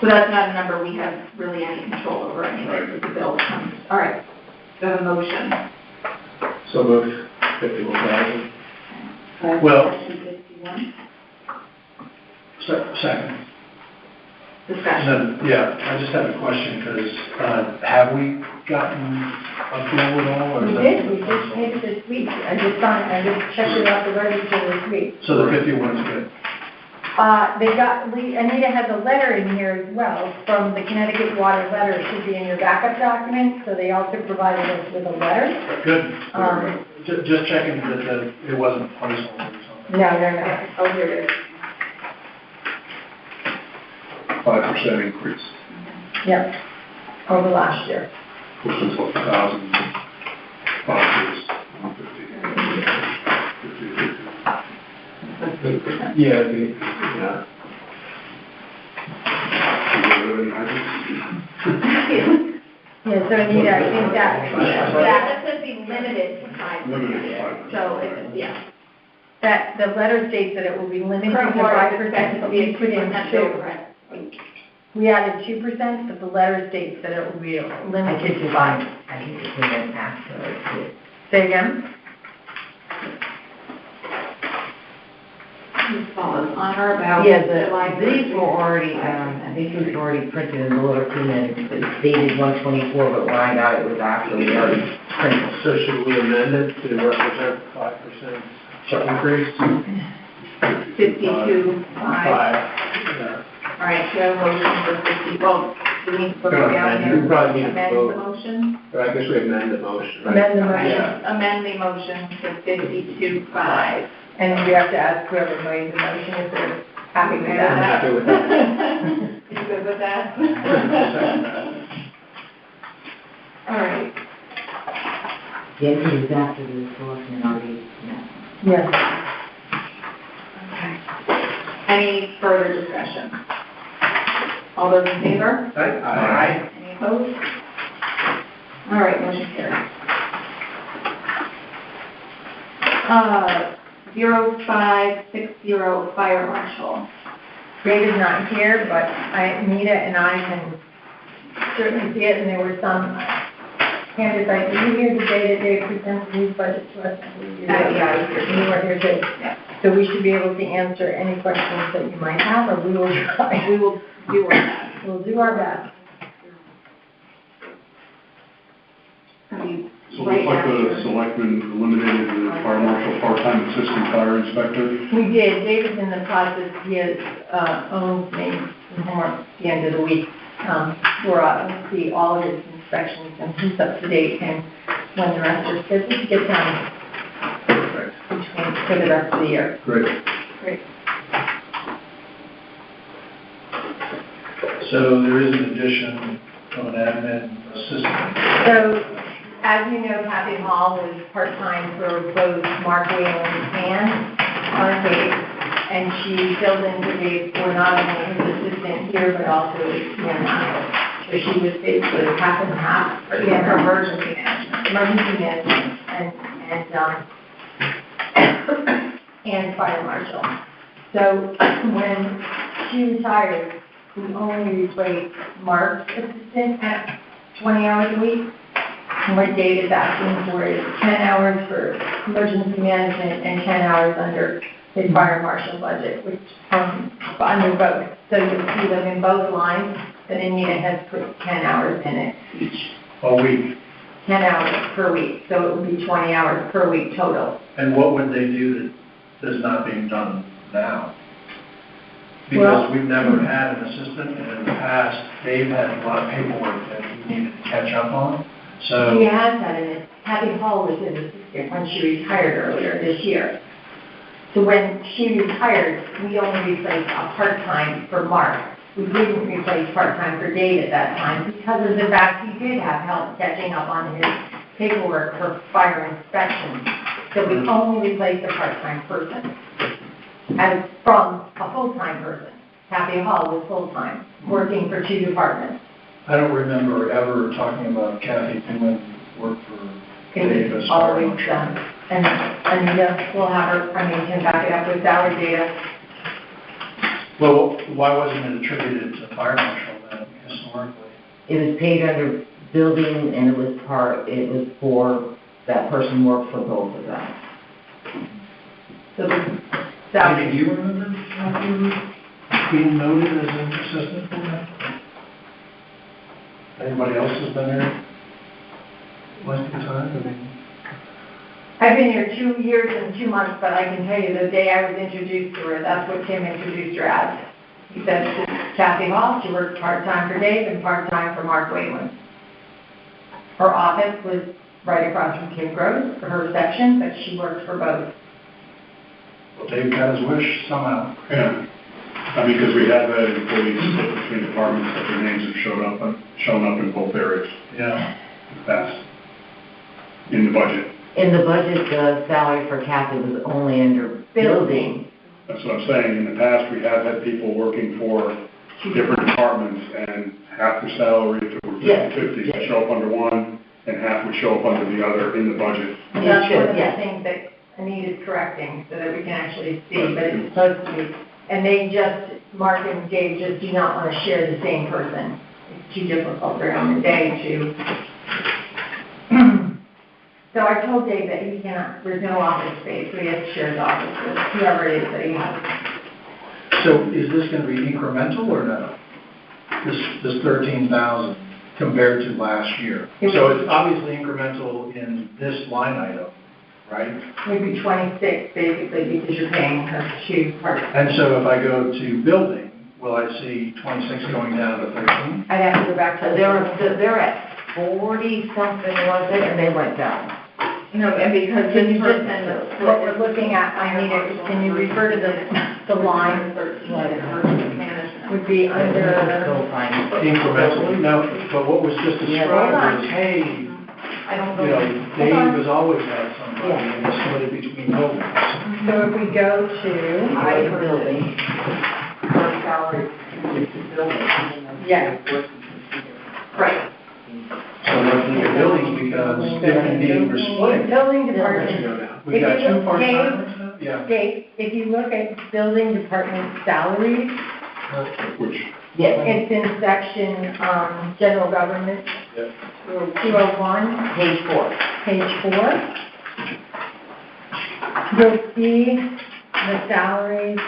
So that's not a number we have really any control over anyway, with the bill that comes. All right, so a motion. So moved. 51,000. Well. Well- 51. Second. Discussion. And then, yeah, I just have a question, because have we gotten a bill at all? or We is that- did, we just paid it this week, I just checked it off the register this week. So the 51 is good. Anita has a letter in here as well, from the Connecticut Water letter, it should be in your backup document, so they also provided us with a letter. Good. Um, Just checking that it wasn't placeholder or something. No. Oh, here it is. 5% increase, Yep, over last year. which is what, 1,000, 5 years, 150. Yeah, Yeah, so Anita, I think That says be limited to 5%. Limited to 5%. So, yeah. that the letter states that it will be limited to Current water 5%, is expected to but be we put in 2% 2. override. We added 2%, but the letter states that it will be I limited think to you 5. I think you put it after it. Say again? This follows on or about Yeah, July these were already, I think it was already printed in the lower two minutes, but it's dated 124, but when I got it, it was actually already printed. So should we amend it to represent 5% increase? 52.5. 5. All right, so a motion for 50, well, do we need to vote down here? We probably need to Amend vote. the motion? Or I guess we amend the motion, right? Amend the Okay, motion. amend the motion to 52.5. And we have to ask whoever made the motion if they're happy with I'm that. happy with that. You good with that? All right. Yeah, it was after the selectmen already, yeah. Yes. Okay. Any further discussion? All those in favor? Aye. Any opposed? All right, motion carries. 0560 fire marshal. David's not here, but Anita and I can certainly see it, and there were some candidates, were you here the day that they presented his budget to us? Yeah, I was here. You were here too. Yeah. So we should be able to answer any questions that you might have, or we will try. We will do our best. We'll do our best. Have you So right looks like down the here? selectmen eliminated the fire marshal, part-time assistant fire inspector. We did. David's in the process. He has owns me some homework at the end of the week for us to see all of his inspections, and he's up to date, and when the rest are scheduled to get done for the rest of the year. Great. Great. So there is an addition of an admin assistant. So, as you know, Kathy Hall was part-time for both Mark Whalen and Dave, and she filled in for Dave for not only his assistant here, but also his PMI. So she was basically half and half, for emergency management, and and fire marshal. So when she retired, we only replaced Mark's assistant at 20 hours a week. And what Dave is asking for is 10 hours for emergency management and 10 hours under his fire marshal budget, which, under both. So you'll see them in both lines, but Anita has put 10 hours in it each. A week. 10 hours per week, so it would be 20 hours per week total. And what would they do that is not being done now? Because Well- we've never had an assistant, and in the past, Dave had a lot of paperwork that he needed to catch up on. So, She has had an, Kathy Hall was an assistant when she retired earlier this year. So when she retired, we only replaced a part-time for Mark. We didn't replace part-time for Dave at that time because of the fact he did have help catching up on his paperwork for fire inspection. So we only replaced a part-time person as from a full-time person. Kathy Hall was full-time, working for 2 departments. I don't remember ever talking about Kathy doing work for It Dave was as fire always marshal. done. And Anita will have her, can back it up with salary data. Well, why wasn't it attributed to fire marshal then, historically? It was paid under building and it was for, that person worked for both of them. So the Maybe salary, do you remember being noted as an assistant for that? Anybody else has been there length of time? I mean, I've been here 2 years and 2 months, but I can tell you the day I was introduced to her, that's what Tim introduced her as. He said, "This is Kathy Hall, she works part-time for Dave and part-time for Mark Wayland." Her office was right across from Kim Gross for her section, but she worked for both. well, Dave got his wish somehow. Yeah. I mean, because we have had employees split between departments that their names have shown up in both areas Yeah. in the past, in the budget. In the budget, the salary for Kathy was only under building. That's what I'm saying. In the past, we have had people working for different departments, and half their salary, if it were Yes. 50/50, would show up under one, and half would show up under the other in the budget. And that's It one should, of the yes. things that Anita's correcting, so that we can actually see, but it's supposed to be. And they just, Mark and Dave just do not want to share the same person. It's too difficult during the day to. So I told Dave that he cannot, there's no office space, so he has to share his office with whoever it is that he has. So is this gonna be incremental or no? This 13,000 compared to last year? So it's obviously incremental in this line item, right? Maybe 26 basically, because you're paying her 2 parts. And so if I go to building, will I see 26 going down to 13? I'd have to go back to. They're at 40 something, was it, and they went down. No, and because Can this you person just, is. what we're looking at, I need it, can you refer to the line Management. would be under, Go find. Incrementally? No, but what was just Yeah, described hold on. was, hey, I don't you know. know, Dave has always had somebody Yeah. and he split it between buildings. So if we go to, I building. her salary, yes, right. So let's look at buildings because it can be split. Building department, We got If you two look, part-timers now? Yeah. Dave, if you look at building department salaries, Which, Yes, it's in section, general government, Yep. 201. page 4. Page 4. You'll see the salaries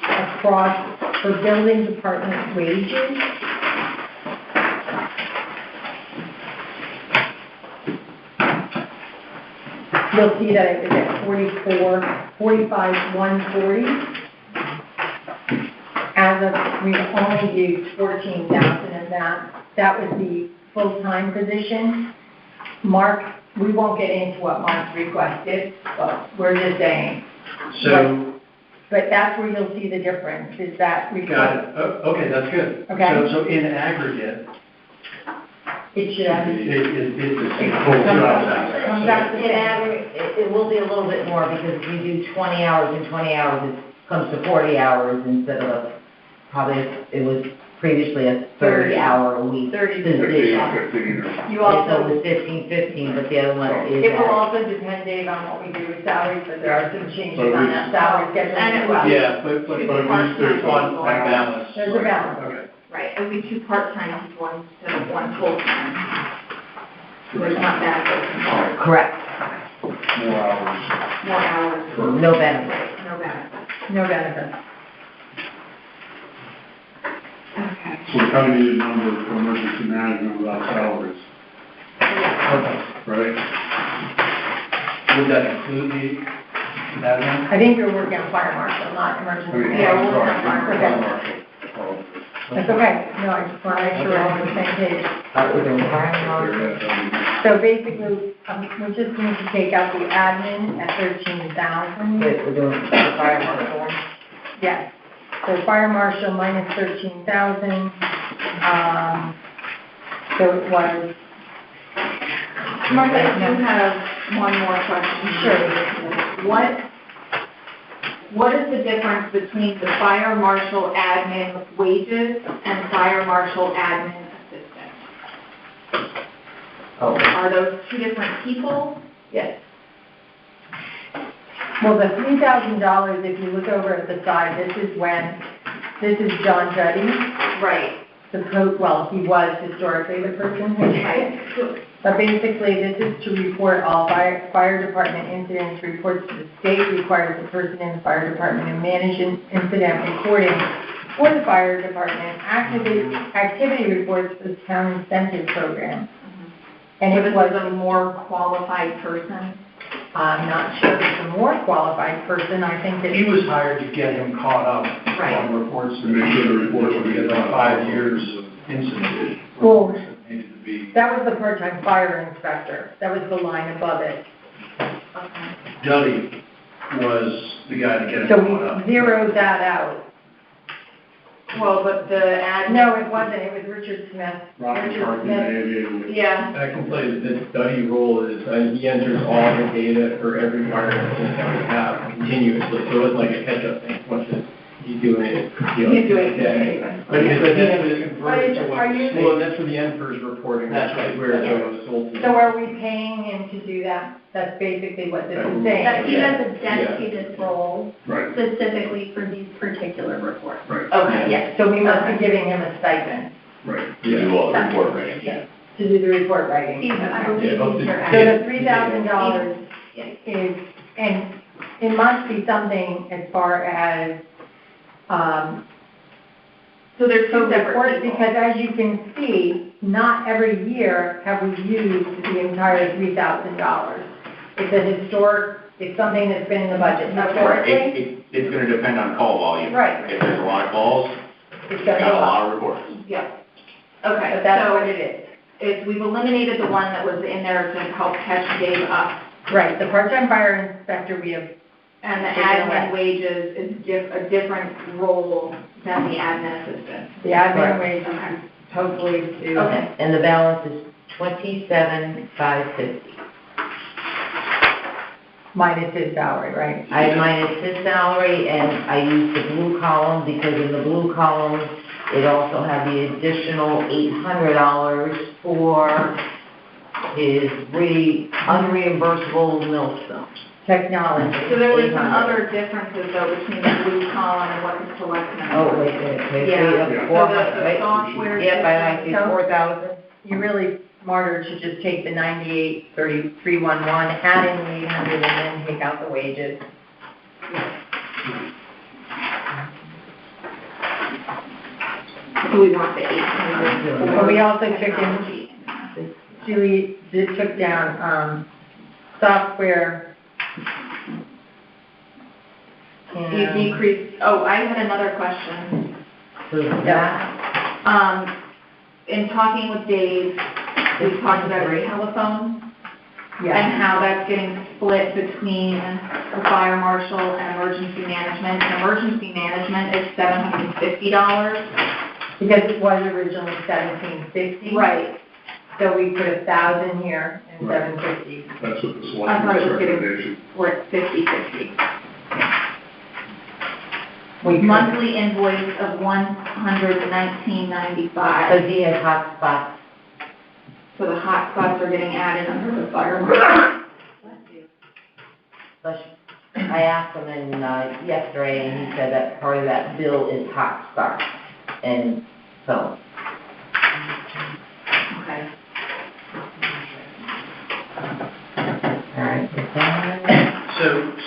across for building department wages. You'll see that it was at 45,140. As of, we've only used 14,000 of that. That was the full-time position. Mark, we won't get into what Mark's requested, but we're just saying. So, But that's where you'll see the difference, is that got request. it. Oh, okay, that's good. Okay. So in aggregate, It should have, it pulls comes out. out the In same. aggregate, it will be a little bit more because if we do 20 hours and 20 hours, it comes to 40 hours instead of probably, it was previously a 30-hour-a-week 30 position. 15 or. You This one also, was 15, but the other one is it will at, also depend, Dave, on what we do with salaries, but there are some changes on that salary schedule And it as well. would- Yeah, but at least there's one balance. There's a balance. Okay. Right, it would be 2 part-time people instead of 1 full-time. So there's not benefits involved, correct, More hours. more hours, no benefit. right, no benefits. No benefits. Okay. So we kind of need a number for emergency management without salaries, Okay. right? Would that include the admin? I think you're working on fire marshal, not emergency. Yeah, we'll Sorry, have fire marshal. marshal. Oh, That's okay. No, I just want to make sure we're all on the same page. We're doing fire there, marshal. yeah, that'd be- So basically, we just need to take out the admin at 13,000. Wait, we're doing the fire marshal one? Yes. So fire marshal minus 13,000. So it was, Martha, I do have one more question. Sure. What is the difference between the fire marshal admin wages and fire marshal admin assistant? Oh, Are those 2 different people? yes. well, the $3,000, if you look over at the side, this is John Juddy. Right. He was historically the person who Right. But basically, this is to report all fire department incidents. Reports to the state requires the person in the fire department to manage incident reporting for the fire department, activity reports for the town incentive program. And So it this was, is a more qualified person? I'm not sure if it's a more qualified person. I think that He was hired to get him caught up Right. on reports. To make sure the reports We had like 5 years of incident Well, reports that needed to be. that was the part-time fire inspector. That was the line above it. Okay. Duddy was the guy to get him So caught up. we zeroed that out. Well, but the admin. No, it wasn't. It was Richard Smith. Rocky Richard Park, Smith. aviator. Yeah. I can tell you that the study role is, he enters all the data for every fire incident that we have continuously, so it's like a catch-up thing, once he's doing it, He's doing it. day. But that's the converted to what, Are you- well, that's for the NFIRS reporting, that's where it goes ultimately. So are we paying him to do that? That's basically what this is saying. That he has a dedicated role Right, specifically for these particular reports. right, Okay. Yes, so we must be giving him a stipend right. To do all the report writing. to do the report writing. He's, I believe Yeah, he's your So admin. the $3,000 is, and it must be something as far as, So there's so 2 separate reports, people. because as you can see, not every year have we used the entire $3,000. It's a historic, it's something that's been in the budget historically. It's gonna depend on call volume. Right. If there's a lot of calls, It's it's gonna got go a up. lot of reports. Yeah. Okay, But that's so what it is. we've eliminated the one that was in there to help catch Dave up. Right, the part-time fire inspector, we have, And the Taken away. admin wages is a different role than the admin assistant. the admin Right. wages, hopefully to. Okay. And the balance is 27,550. Minus his salary, right? I minus his salary, and I use the blue column, because in the blue column, it also had the additional $800 for his unreimbursable millstone. Technology. So there were some 800. other differences though between the blue column and what the selectmen. Oh, wait, Yeah. Yeah. 400, So the right? software. Yep, I see So- 4,000. You're really smarter to just take the 98,311, add in the 800, and then take out the wages. So we want the 800. But we also took in, Julie took down, software. You And, decreased, I had another question. So that, In talking with Dave, we talked about telephone and yeah, how that's getting split between the fire marshal and emergency management. And emergency management is $750. because it was originally 1,750. Right. So we put 1,000 here and Right. 750. That's what the I thought it selectmen's was getting recommendation. split 50/50. monthly invoice of $119.95. Because he has hot spots. So the hot spots are getting added under the fire marshal. But I asked him yesterday, and he said that part of that bill is hot spots. And so, Okay. all right.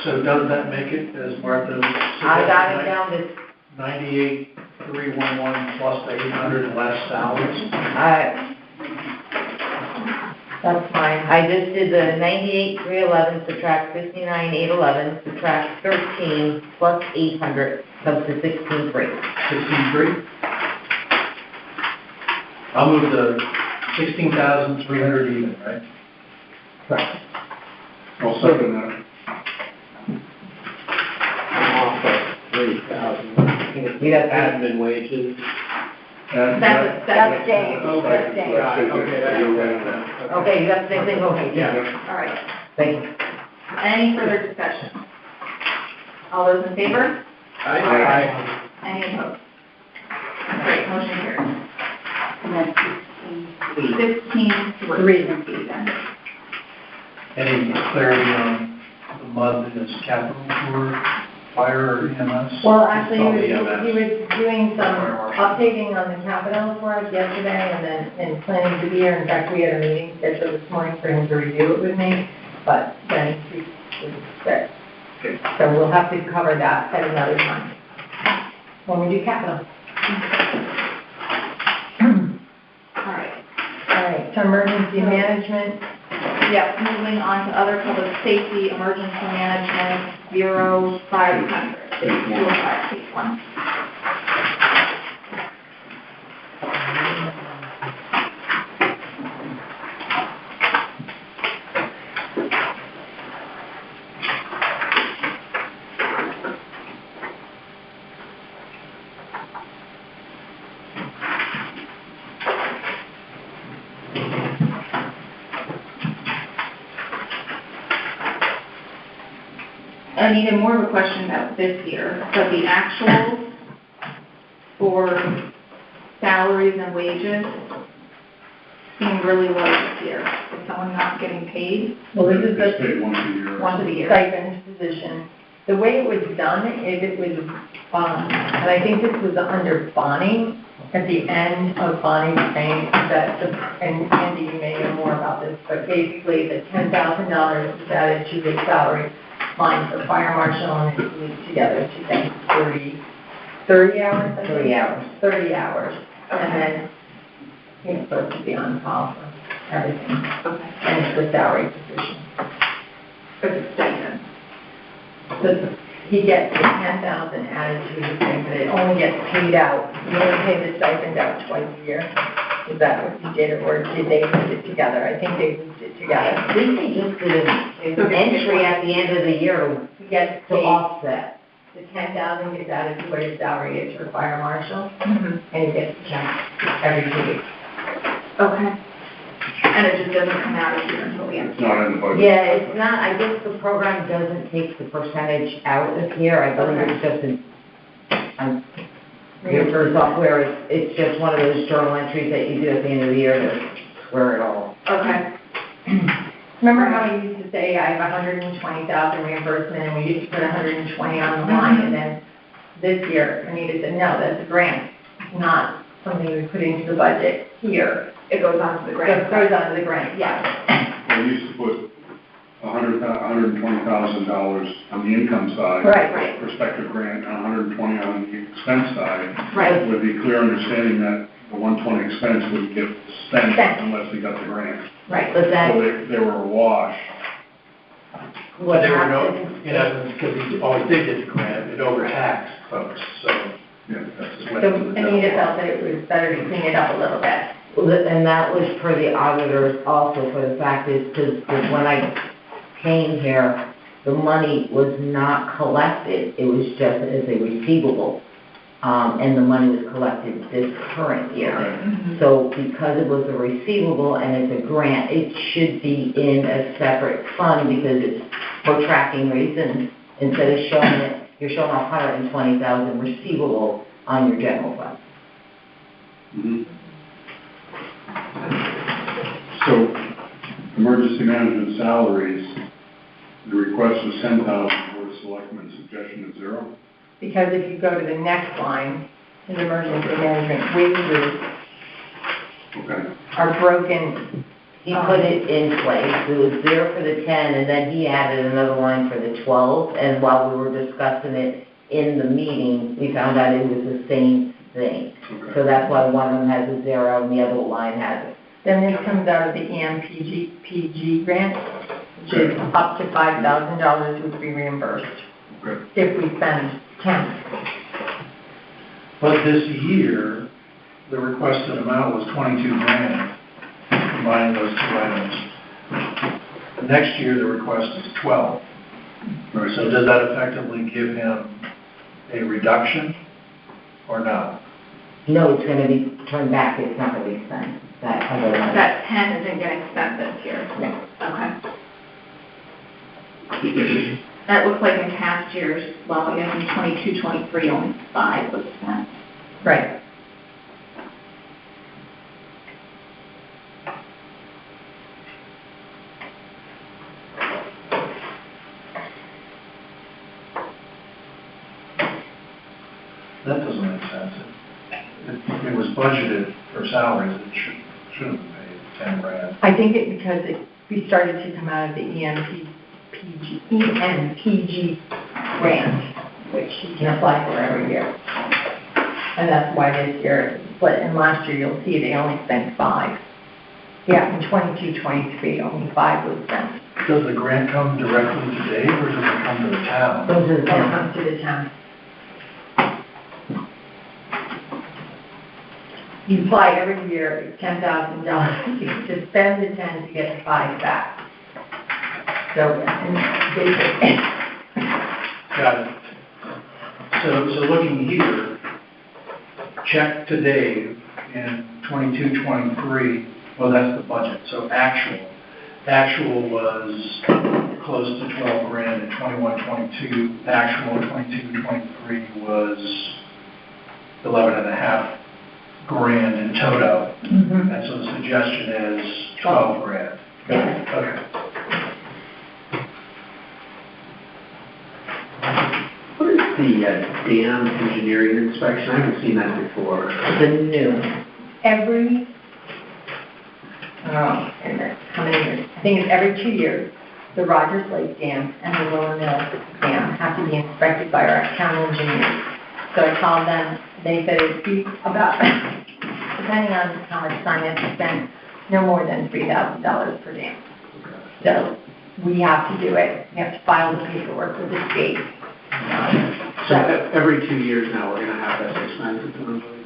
So does that make it, as Martha I got it down to 98,311 plus the 800 less salaries? That's fine. I just did the 98,311, subtract 59,811, subtract 13, plus 800, comes to 16,300. 16,300? I'll move the 16,300 even, right? Correct. I'll second that. Off of 3,000. I think it's You got admin wages. That's Dave. That's Dave. Right, okay, You're right on that. Okay, you got the same thing? Okay, Yeah. All right. Thank you. Any further discussion? All those in favor? Aye. Any opposed? Great, motion carries. And then 15, 3 then. Any clarity on the MUD and its capital for fire or EMS? Well, actually, Probably he was doing some Fire marshal. updating on the capital for us yesterday and then, and planning to be here. In fact, we had a meeting scheduled this morning for him to review it with me, but then he was sick. So we'll have to cover that at another time when we do capital. All right. All right, so emergency management, Yep, moving on to other public safety, emergency management, 0500, 205, page 1. I needed more of a question about this year, but the actuals for salaries and wages seem really low this year. Is someone not getting paid well, this is It's the paid once a year. once a year? stipend position. The way it was done is it was, and I think this was under bonding, at the end of bonding saying that, and Andy, you may know more about this, but basically the $10,000 is added to the salary line for fire marshal and it's linked together to get 30 hours? I think? 30 hours. 30 hours. And then he's supposed to be on call for everything. Okay. And it's a salary position. It's a stipend. So he gets the 10,000 added to his thing, but it only gets paid out, you only pay the stipend out twice a year. Is that what you did, or did they put it together? I think they put it together. I think they just did an entry at the end of the year He gets to paid, offset. the 10,000 gets added to what his salary is for fire marshal, Mm-hmm. and he gets a check every 2 weeks. Okay. And it just doesn't come out of here until the end. It's not in the budget. Yeah, it's not, I guess the program doesn't take the percentage out of here, I believe it's just your software, it's just one of those journal entries that you do at the end of the year to square it all. Okay. Remember how he used to say, I have 120,000 reimbursement, and we used to put 120 on the line, and then this year, Anita said, no, that's a grant, not something we put into the budget here. It goes on to the grant. It goes on to the grant, yeah. We used to put $120,000 on the income side. Right, right. Prospective grant, and 120 on the expense side. Right. With the clear understanding that the 120 expense would get spent Spent. unless we got the grant. Right. But that, So they were a wash. what They were no, happens, in essence, because he always did get the grant, it overtaxed folks, so. Yeah, that's just So Anita felt that it was better to clean it up a little bit. and that was for the auditors also, for the fact is, because when I came here, the money was not collected, it was just as a receivable, and the money was collected this current year. Mm-hmm. So because it was a receivable and it's a grant, it should be in a separate fund because it's for tracking reasons. Instead of showing it you're showing 120,000 receivable on your general fund. Mhm. So, emergency management salaries, the request was 10,000, Board of Selectmen, suggestion is 0? Because if you go to the next line, in emergency management wages Okay. are broken. He put it in place, it was there for the 10, and then he added another line for the 12, and while we were discussing it in the meeting, we found out it was the same thing. Okay. So that's why one of them has a 0 and the other line has it. Then this comes out of the EMPG grant, which is up to $5,000 would be reimbursed Okay. if we spend 10. But this year, the requested amount was 22 grand, combining those two items. Next year, the request is 12. Right. So does that effectively give him a reduction or not? No, it's gonna be turned back, it's not gonna be spent, that other line. That 10 isn't getting spent this year? No. Okay. That looks like in past years, well, I guess in 22, 23, only 5 was spent. Right. That doesn't make sense. It was budgeted for salaries, it should have been paid 10 grand. I think because we started to come out of the EMPG grant, which you can apply for every year. And that's why this year, but in last year, you'll see they only spent 5. Yeah, in 22, 23, only 5 was spent. Does the grant come directly to Dave, or does it come to the town? Those are the It town. comes to the town. You apply every year, it's $10,000. You have to spend the 10 to get the 5 back. So, and basically, Got it. So looking here, check to Dave in 22, 23, well, that's the budget, so actual. Actual was close to 12 grand in 21, 22. Actual in 22, 23 was 11.5 grand in toto. Mhm. And so the suggestion is 12 grand. Yeah. Okay. What is the dam engineering inspection? I haven't seen that before. The new. every, how many years? I think it's every 2 years, the Rogers Lake Dam and the Lower Mill Dam have to be inspected by our town engineers. So I called them, they said it'd be about, depending on how much time you have to spend, no more than $3,000 per dam. So we have to do it, we have to file the paperwork with the state. So every 2 years now, we're gonna have that expense.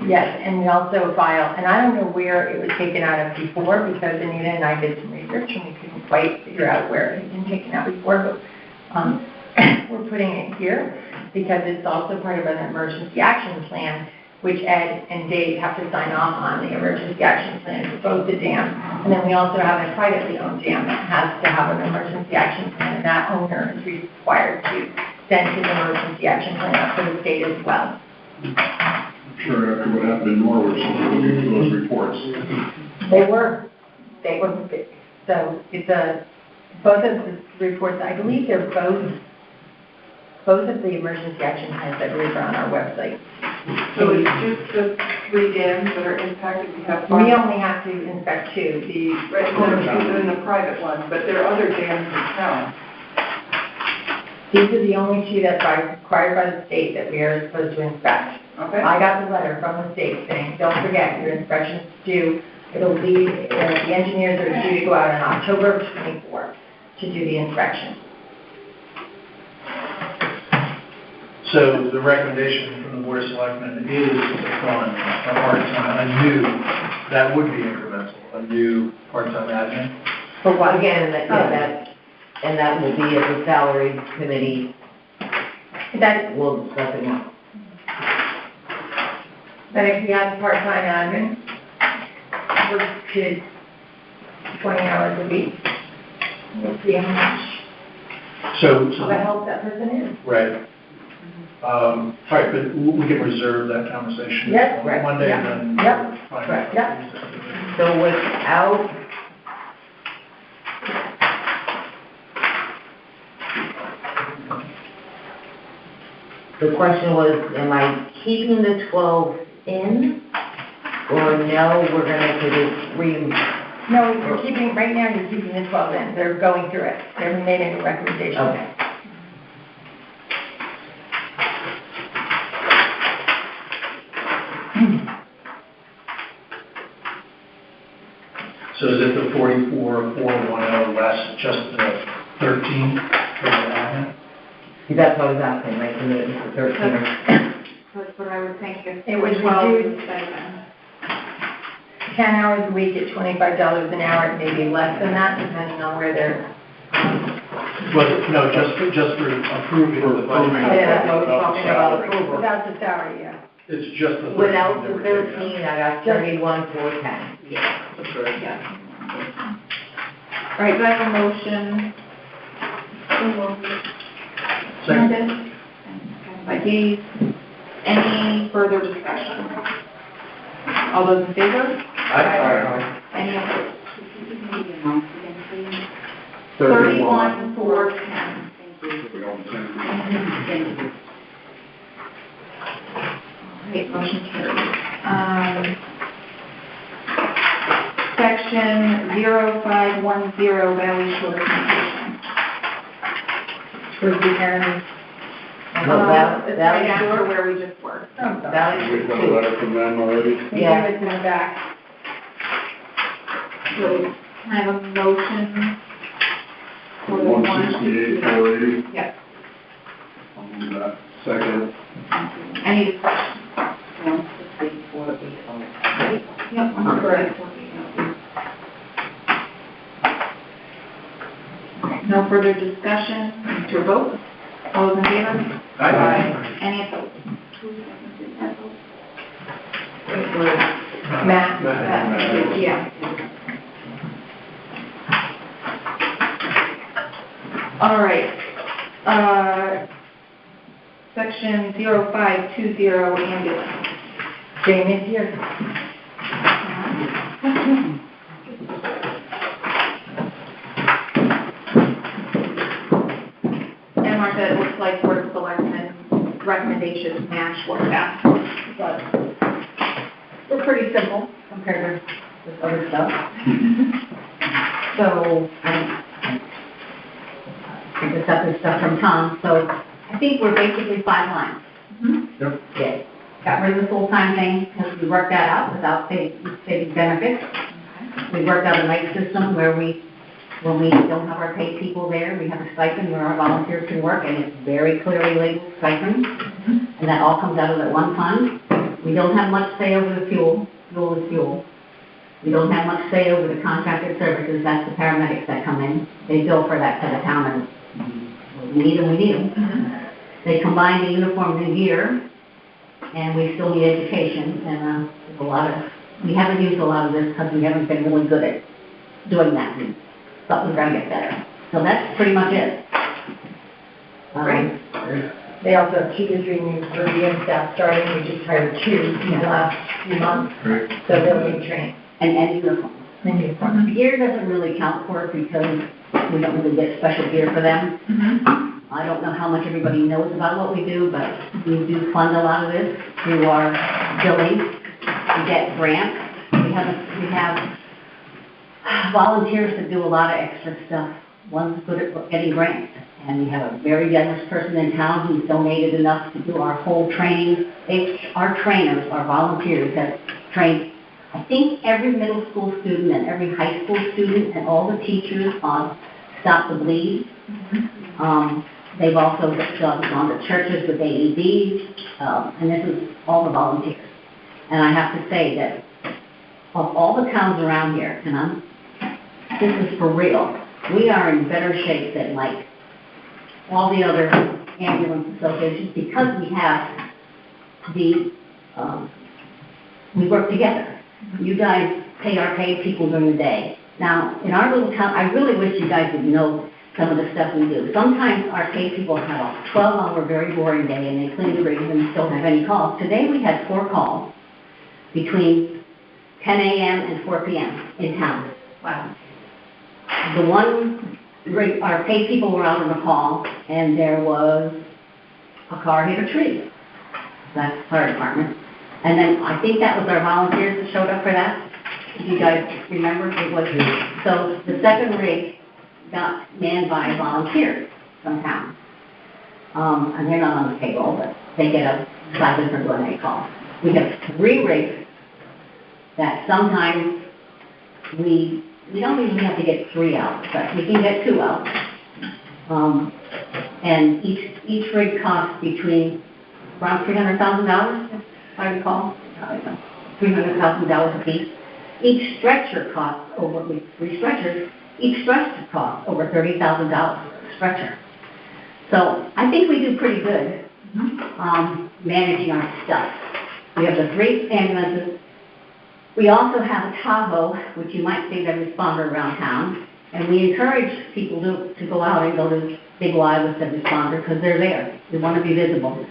Yes, and we also file, and I don't know where it was taken out of before, because Anita and I did some research, and we couldn't quite figure out where it had been taken out before, but we're putting it here, because it's also part of an emergency action plan, which Ed and Dave have to sign off on, the emergency action plan for both the dams. And then we also have a privately owned dam that has to have an emergency action plan, and that owner is required to send his emergency action plan up to the state as well. I'm sure after what happened in Norwich, we're looking for those reports. They were, so it's both of the reports, I believe they're both of the emergency action plans, I believe, are on our website. So it's just the 3 dams that are impacted, we have We 5. only have to inspect 2, the Residential and the private ones, but there are other dams in town. these are the only 2 that are required by the state that we are supposed to inspect. Okay? I got the letter from the state saying, don't forget, your inspection's due, it'll be, the engineers are due to go out on October 24th to do the inspection. So the recommendation from the Board of Selectmen is to fund a part-time, that would be incremental, a new part-time admin. For what, again, and that will be at the salary committee, That, we'll discuss it more. that if he has part-time admin, works to 20 hours a week, we'll see how much So, of a help that person is. right. All right, but we can reserve that conversation. Yes, on right, Monday yeah. and then. Yep, find right, out. yep. So without, the question was, am I keeping the 12 in? Or no, we're gonna put it No, you're keeping, right now, you're keeping the 12 in. They're going through it. They haven't made any recommendations. okay. So is it the 44,410 less just the 13 for the admin? That's what I was asking, right, so that it's the 13. That's what I was thinking. It was 12 reduced. stipend. 10 hours a week at $25 an hour, maybe less than that, depending on where they're. Well, no, just for approving the budget. Yeah, that's what I was talking about. Approval. Without the salary, yeah. It's just the 13. Without that the we're taking 13, I got 31,410. Yeah, that's right. Yeah. All right, do I have a motion? Second. Seconded. Seconded by Dave. Any further discussion? All those in favor? Any opposed? 31,410. We all intend. Thank you. Okay, motion carries. Section 0510, Valley Shore Communication. Towards the end. It's right after where we just were. Oh, sorry. Valley We've got a letter from them already. Yeah. It's in the back. So, can I have a motion for the 168, 480. Yep. I'll move that. Second. Any discussion? Yep, I'm correct. No further discussion, to a vote. All those in favor? Aye. Any opposed? Matt. Yeah. All right. Section 0520, ambulance. Jane is here. And Martha, it looks like Board of Selectmen recommendations match what we asked for, but we're pretty simple compared to this other stuff. So, I picked up this stuff from Tom, so I think we're basically 5 lines. Yep. Yeah. Got rid of the full-time thing, because we worked that out without saving benefits. We worked out a nice system where when we don't have our paid people there, we have a stipend where our volunteers can work, and it's very clearly labeled stipend. And that all comes out of that one fund. We don't have much say over the fuel. Fuel is fuel. We don't have much say over the contracted services. That's the paramedics that come in. They bill for that to the town, and we need them. They combine the uniforms and gear, and we still need education, and we haven't used a lot of this because we haven't been really good at doing that, but we're gonna get better. So that's pretty much it. Great. They also have 2 to 3 new review staff starting. We just hired 2 in the last few months. Great. So they'll be trained. And uniforms. And uniforms. Gear doesn't really count for it because we don't really get special gear for them. I don't know how much everybody knows about what we do, but we do fund a lot of this through our billing. We get grants. We have volunteers that do a lot of extra stuff. One's good at getting grants, and we have a very generous person in town who's donated enough to do our whole training. Our trainers, our volunteers, have trained, I think, every middle school student and every high school student and all the teachers on Stop the Bleed. They've also gone to churches with AEDs, and this is all the volunteers. And I have to say that of all the towns around here, and this is for real, we are in better shape than like all the other ambulance associations because we have we work together. You guys pay our paid people during the day. Now, in our little town, I really wish you guys would know some of the stuff we do. Sometimes our case people have a 12-hour, very boring day, and they clean the rigs and don't have any calls. Today, we had 4 calls between 10 a.m. and 4 p.m. in town. Wow. The one rig, our case people were out on a call, and there was a car hit a tree. That's the fire department. And then I think that was our volunteers that showed up for that. If you guys remember, it was, so the second rig got manned by volunteers from town. And they're not on the payroll, but they get a stipend for doing any call. We have 3 rigs that sometimes we don't even have to get 3 out, but we can get 2 out. And each rig costs between around $300,000, if I recall, $300,000 a piece. Each stretcher costs over, with 3 stretchers, each stretcher costs over $30,000 a stretcher. So I think we do pretty good managing our stuff. We have the 3 ambulances. We also have a Tahoe, which you might see the responder around town, and we encourage people to go out and go to Big Y with the responder because they're there. We want to be visible.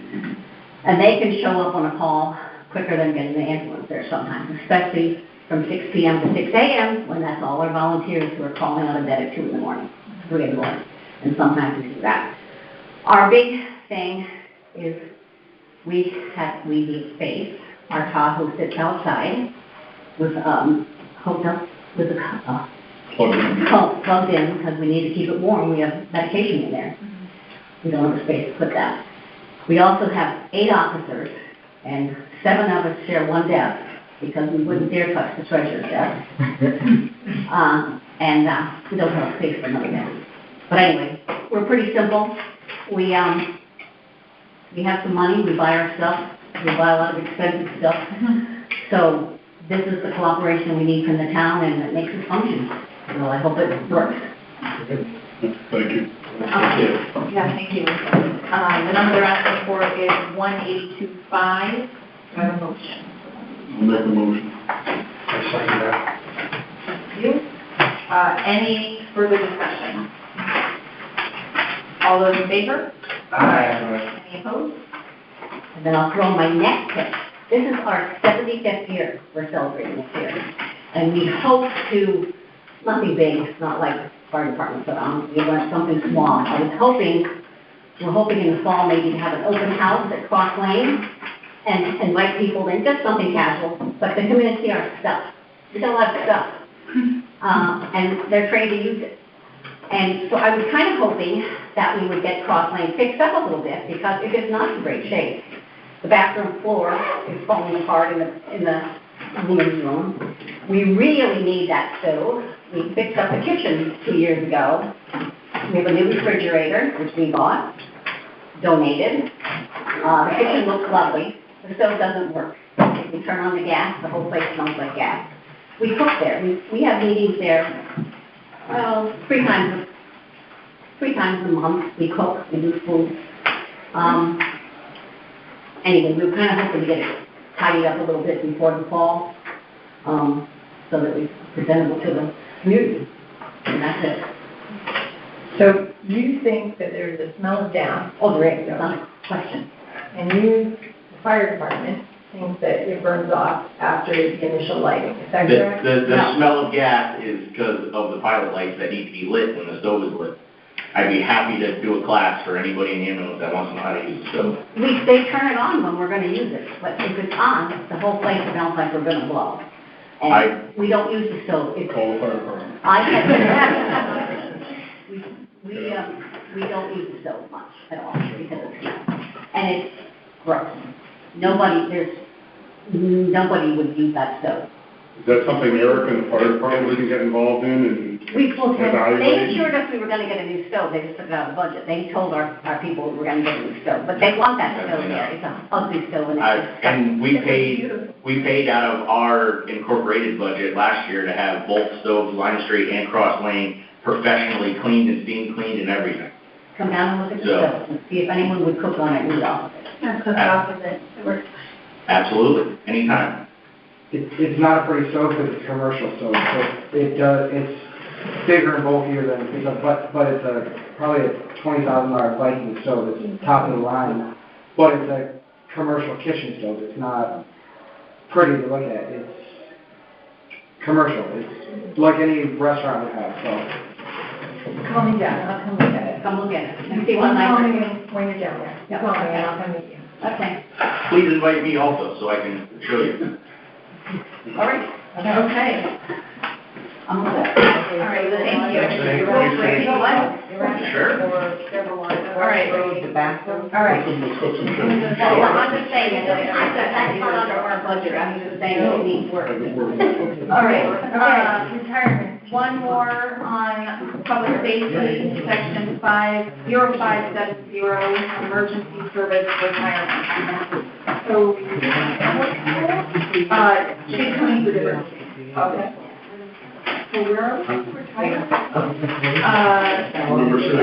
And they can show up on a call quicker than getting the ambulance there sometimes, especially from 6 p.m. to 6 a.m. when that's all our volunteers who are calling out of bed at 2 in the morning, 3 in the morning, and sometimes we do that. Our big thing is we need space. Our Tahoe sits outside with hooked up with a plugged in because we need to keep it warm. We have medication in there. We don't have space to put that. We also have 8 officers, and 7 of us share one desk because we wouldn't dare touch the treasurer's desk. And we don't have space for another desk. But anyway, we're pretty simple. We have some money. We buy our stuff. We buy a lot of expensive stuff. So this is the cooperation we need from the town, and it makes it function. So I hope it works. Thank you. Yeah, thank you. The number they're asking for is 182.5. Do I have a motion? I'll make the motion. I second that. Thank you. Any further discussion? All those in favor? Aye. Any opposed? And then I'll throw my next tip. This is our 75th year we're celebrating this year. And we hope to, nothing big, not like fire department, but we want something small. We're hoping in the fall maybe to have an open house at Cross Lane and invite people in, just something casual, but to come in and see our stuff. We got a lot of stuff. And they're trained to use it. And so I was kind of hoping that we would get Cross Lane fixed up a little bit because it is not in great shape. The bathroom floor is falling apart in the women's room. We really need that stove. We fixed up the kitchen 2 years ago. We have a new refrigerator, which we bought, donated. The kitchen looks lovely. The stove doesn't work. If we turn on the gas, the whole place smells like gas. We cook there. We have meetings there, well, 3 times a month. We cook, we do food. Anyway, we were kind of hoping to get it tidied up a little bit before the fall, so that we're presentable to the community. And that's it. So you think that there's a smell of gas? Oh, there is, not a question. And the fire department thinks that it burns off after the initial lighting. Is that correct? The smell of gas is because of the pilot lights that need to be lit when the stove is lit. I'd be happy to do a class for anybody in the ambulance that wants to know how to use the stove. They turn it on when we're going to use it, but if it's on, the whole place smells like we're going to blow. And we don't use the stove. Call the fire department. We don't use the stove much at all because of smell. And it's gross. Nobody would use that stove. Is that something Eric and the fire department can get involved in and They evaluate? assured us we were going to get a new stove. They just took it out of the budget. They told our people we were going to get a new stove, but they want that stove there. It's an ugly stove. And we paid out of our incorporated budget last year to have both stoves, Line Street and Cross Lane, professionally cleaned and steam cleaned and everything. Come down and look at the stove and see if anyone would cook on it and eat off of it. Cook off of it. It works. Absolutely, anytime. It's not a pretty stove because it's commercial, so it's bigger and bulkier than, but it's probably a $20,000 Viking stove. It's top of the line, but it's a commercial kitchen stove. It's not pretty to look at. It's commercial. It's like any restaurant would have, so. Call me down, I'll come look at it. Come look at it and see what Call I. me when you're down there. Yeah. Call me and I'll come meet you. Okay. Please invite me also, so I can show you. All right. Okay. I'm all set. All right, thank you. Sure. All right. The bathroom. All right. Well, I'm just saying, that's not under our budget, I'm just saying it needs work. All right, Retirement. one more on public safety, section 50570, emergency service retirement. So, she's coming to the, okay. So where are we? Retirement? Number 6. Oh,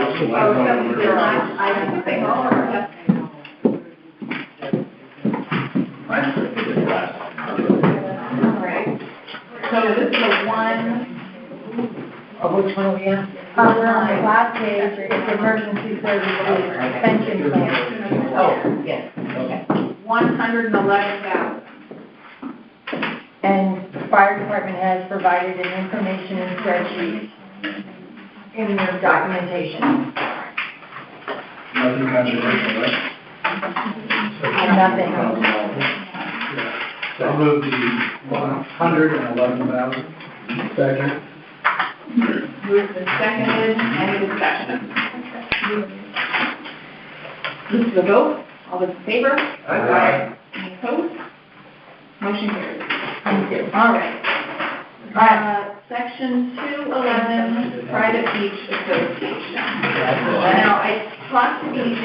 70, I don't think, all right. So this is a one. Which one are we on? We're on the last page, it's emergency services pension plan. Oh, yes, okay. 111,000. And the fire department has provided an information and spreadsheet in your documentation. Nothing controversial, right? Nothing. So I'll move the 111,000. Second. Moved and seconded, any discussion? This is a vote, all those in favor? Aye. Any opposed? Motion carries. Thank you. All right. Section 211, private beach association. Now, I talked to BJ.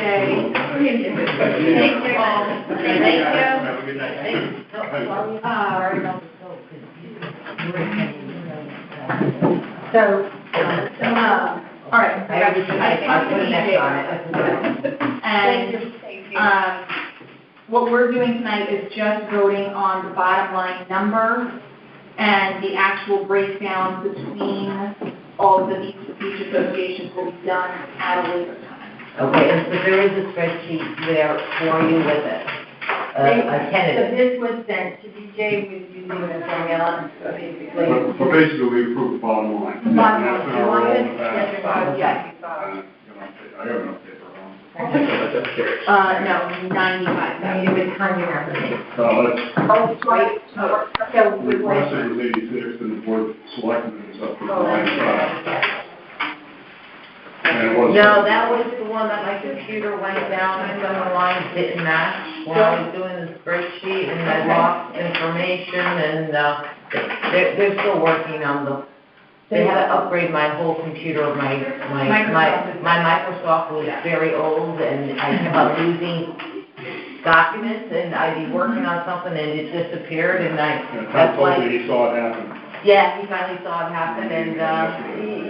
Thank you. Have a good night. So, All right. I put an X on it. And, what we're doing tonight is just voting on the bottom line number and the actual breakdown between all of the beach associations will be done at a later time. Okay, and so there is a spreadsheet there for you with it, a so tentative. this was sent to DJ with using the formula, so basically. But basically, we approved the bottom line. The bottom And line, that's you our want role it? in the past. Yes, yes. I have enough paper on. No, 95. I need a bit time to navigate. That's, Right. So, with last what? it was 86, and the board selected it, up to Oh, 95. And it was. No, that was the one that my computer went down and some of the lines didn't match while I was doing the spreadsheet and I lost information and, they're still working on they had to upgrade my whole computer, my Microsoft was very old and I kept on losing documents and I'd be working on something and it disappeared and And Tom that's told why. me he saw it happen. Yeah, he finally saw it happen, and,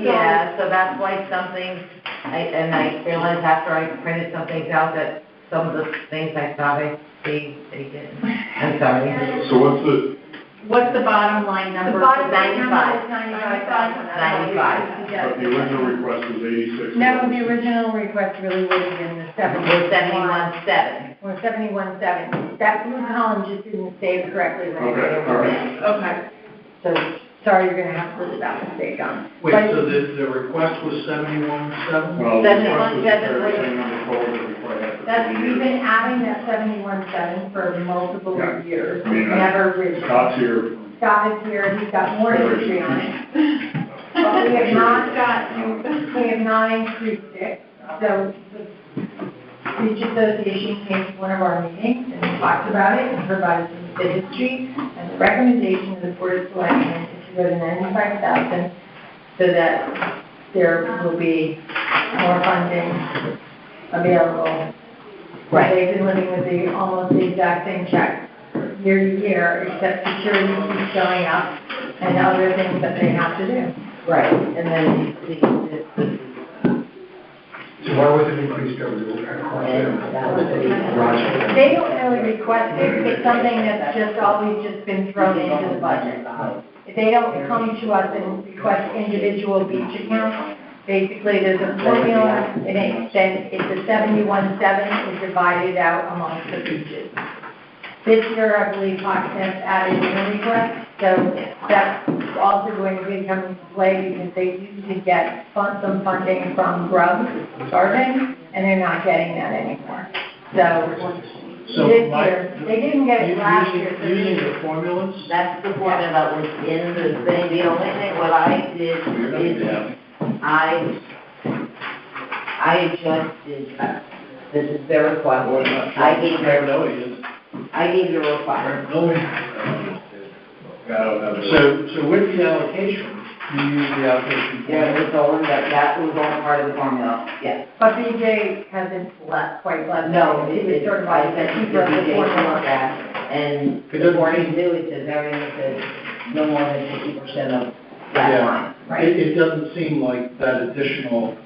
yeah, so that's why some things, I realized after I printed some things out that some of the things I thought they didn't. I'm sorry. So What's the bottom line The number? bottom line 95. number is 95,000. 95. the original request was 86. No, the original request really would have been the 71. We're 71.7. Or 71.7. That blue column just didn't save correctly. when I Okay, put it all in. right. Okay. So, sorry, you're gonna have to list that mistake on. Wait, so the request was 71,700? Well, the request was 71.7 the same number forward that we probably had for That's, 2 we've years. been adding that 71.7 for multiple Yeah. years. I mean, Never reached. Scott's here. Scott is here, he's got more history on it. But we have not increased it, so the Beach Association came to one of our meetings and talked about it and provided some of the history and the recommendation of the Board of Selectmen is to go to 95,000 so that there will be more funding available. Right. They've been living with almost the exact same check year to year, except security keeps going up and other things that they have to do. Right, and then So why was it increased over the Roger. They don't really request it, it's something that's just always just been thrown into the budget. They don't come to us and request individual beach accounts. Basically, there's a formula, and then it's a 71.7 is divided out amongst the beaches. This year, I believe Foxnet added in a request, so that's also going to be coming into play because they used to get some funding from Grub Starving, and they're not getting that anymore. So this year, they didn't get it last year. so this Using year- the formulas? That's the formula that was in the thing. The only thing what I did is I adjusted, this is their request. I gave their request. So with the allocation, you use the allocation. Yeah, it was all, that was all part of the formula, yes. But BJ hasn't quite left. No, It was it's sort of I like the said to keeper of the DJ to formula. look at, and according to it says everything says no more than 50% of that line, right? It doesn't seem like that additional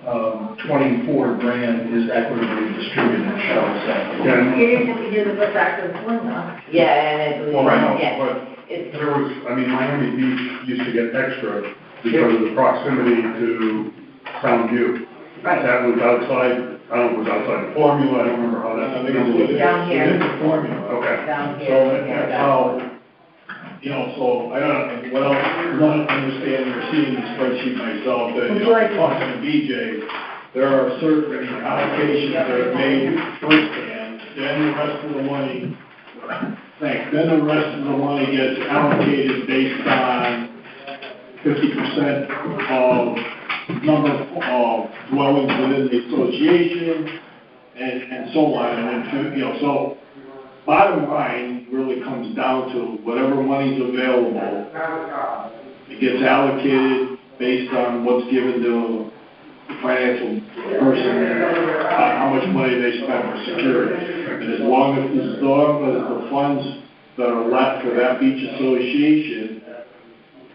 24 grand is equitably distributed, shall we say. Yeah, It is if you do the put back to the formula. Yeah, and it, well, I know, yeah, but it's, there was, I mean, Miami Beach used to get extra because of the proximity to Sound View. right, That was outside, I don't know, it was outside the formula, I don't remember how that. down here, Within the formula, okay. down So here. that's how, you know, so I don't, well, I don't understand or seeing the spreadsheet myself, that, you know, talking to BJ, there are certain allocations that are made firsthand, then the rest of the money, then the rest of the money gets allocated based on 50% of number of dwellings within the association, and so on, and then, you know, so bottom line really comes down to whatever money's available, it gets allocated based on what's given to the financial person, how much money they spend for security. And as long as the funds that are left for that beach association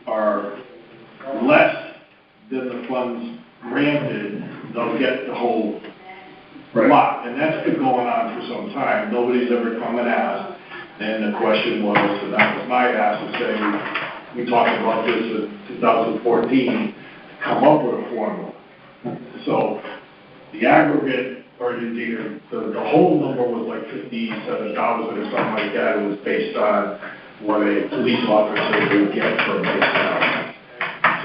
are less than the funds granted, they'll get the whole lot. And that's been going on for some time. Nobody's ever come and asked. And the question was, and that was my ask, to say, we talked about this in 2014, come up with a formula. So the aggregate, or the whole number was like 57,000 or something like that. It was based on what a police officer would get for a base salary.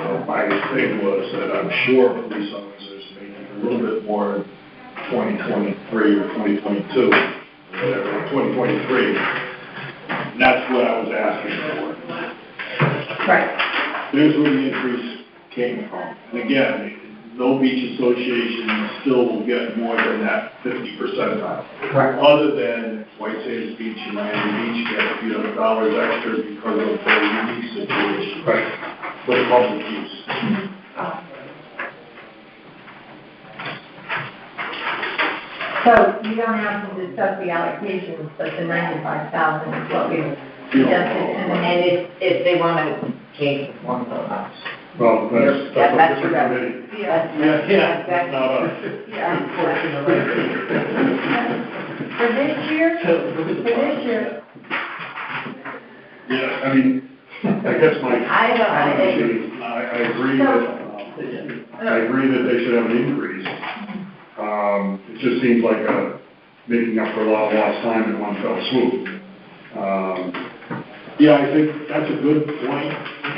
So my thing was that I'm sure police officers make a little bit more in 2023 or 2022, whatever, 2023. And that's what I was asking for. Right. There's where the increase came from. And again, no beach association still will get more than that 50%. Right. Other than White Sands Beach and Miami Beach get a few hundred dollars extra because of their unique situation. Right. For the public use. So you don't have to discuss the allocations, but the 95,000 is what we suggested. And if they want to change the formula, Well, that's that's a your different committee. that's, Not us. For this year, Yeah, I mean, I guess I I agree that they should have an increase. It just seems like making up for a lot of lost time in one fell swoop. Yeah, I think that's a good point,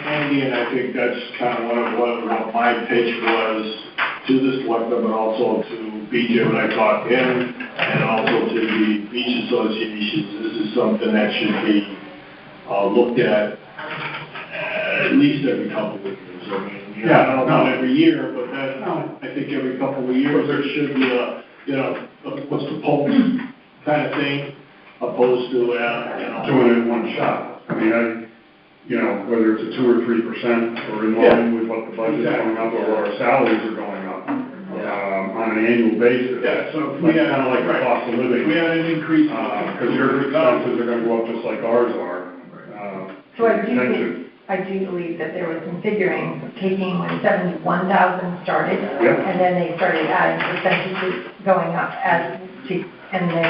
Andy, and I think that's kind of what my pitch was to the selectmen, but also to BJ when I talked to him, and also to the beach associations. This is something that should be looked at least every couple of years. I mean, you know, not every year, but I think every couple of years there should be what's the pulse kind of thing, opposed to, Doing it in one shot. I mean, whether it's a 2 or 3% or in line with what the budget's going up or what our salaries are going up, on an annual basis. Yeah, so if That's kind of like the cost of living. we had an increase. Because your expenses are gonna go up just like ours are. so I do believe that there was some figuring, taking when 71,000 started, and then they started adding percentages going up and then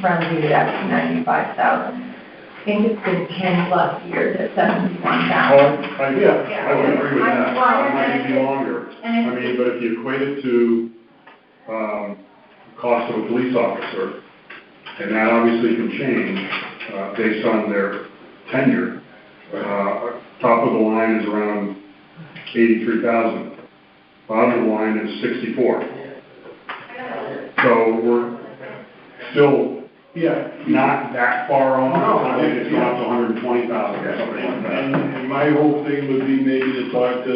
rounded it out to 95,000. think it's been 10+ years at 71,000. Yeah, I would agree with that. Well, It might be longer. And I mean, but if you equate it to, cost of a police officer, and that obviously can change, based on their tenure. Top of the line is around 83,000. Bottom of the line is 64. So we're still not that far off. I think it's gone up to 120,000 or something like that. And my whole thing would be maybe to talk to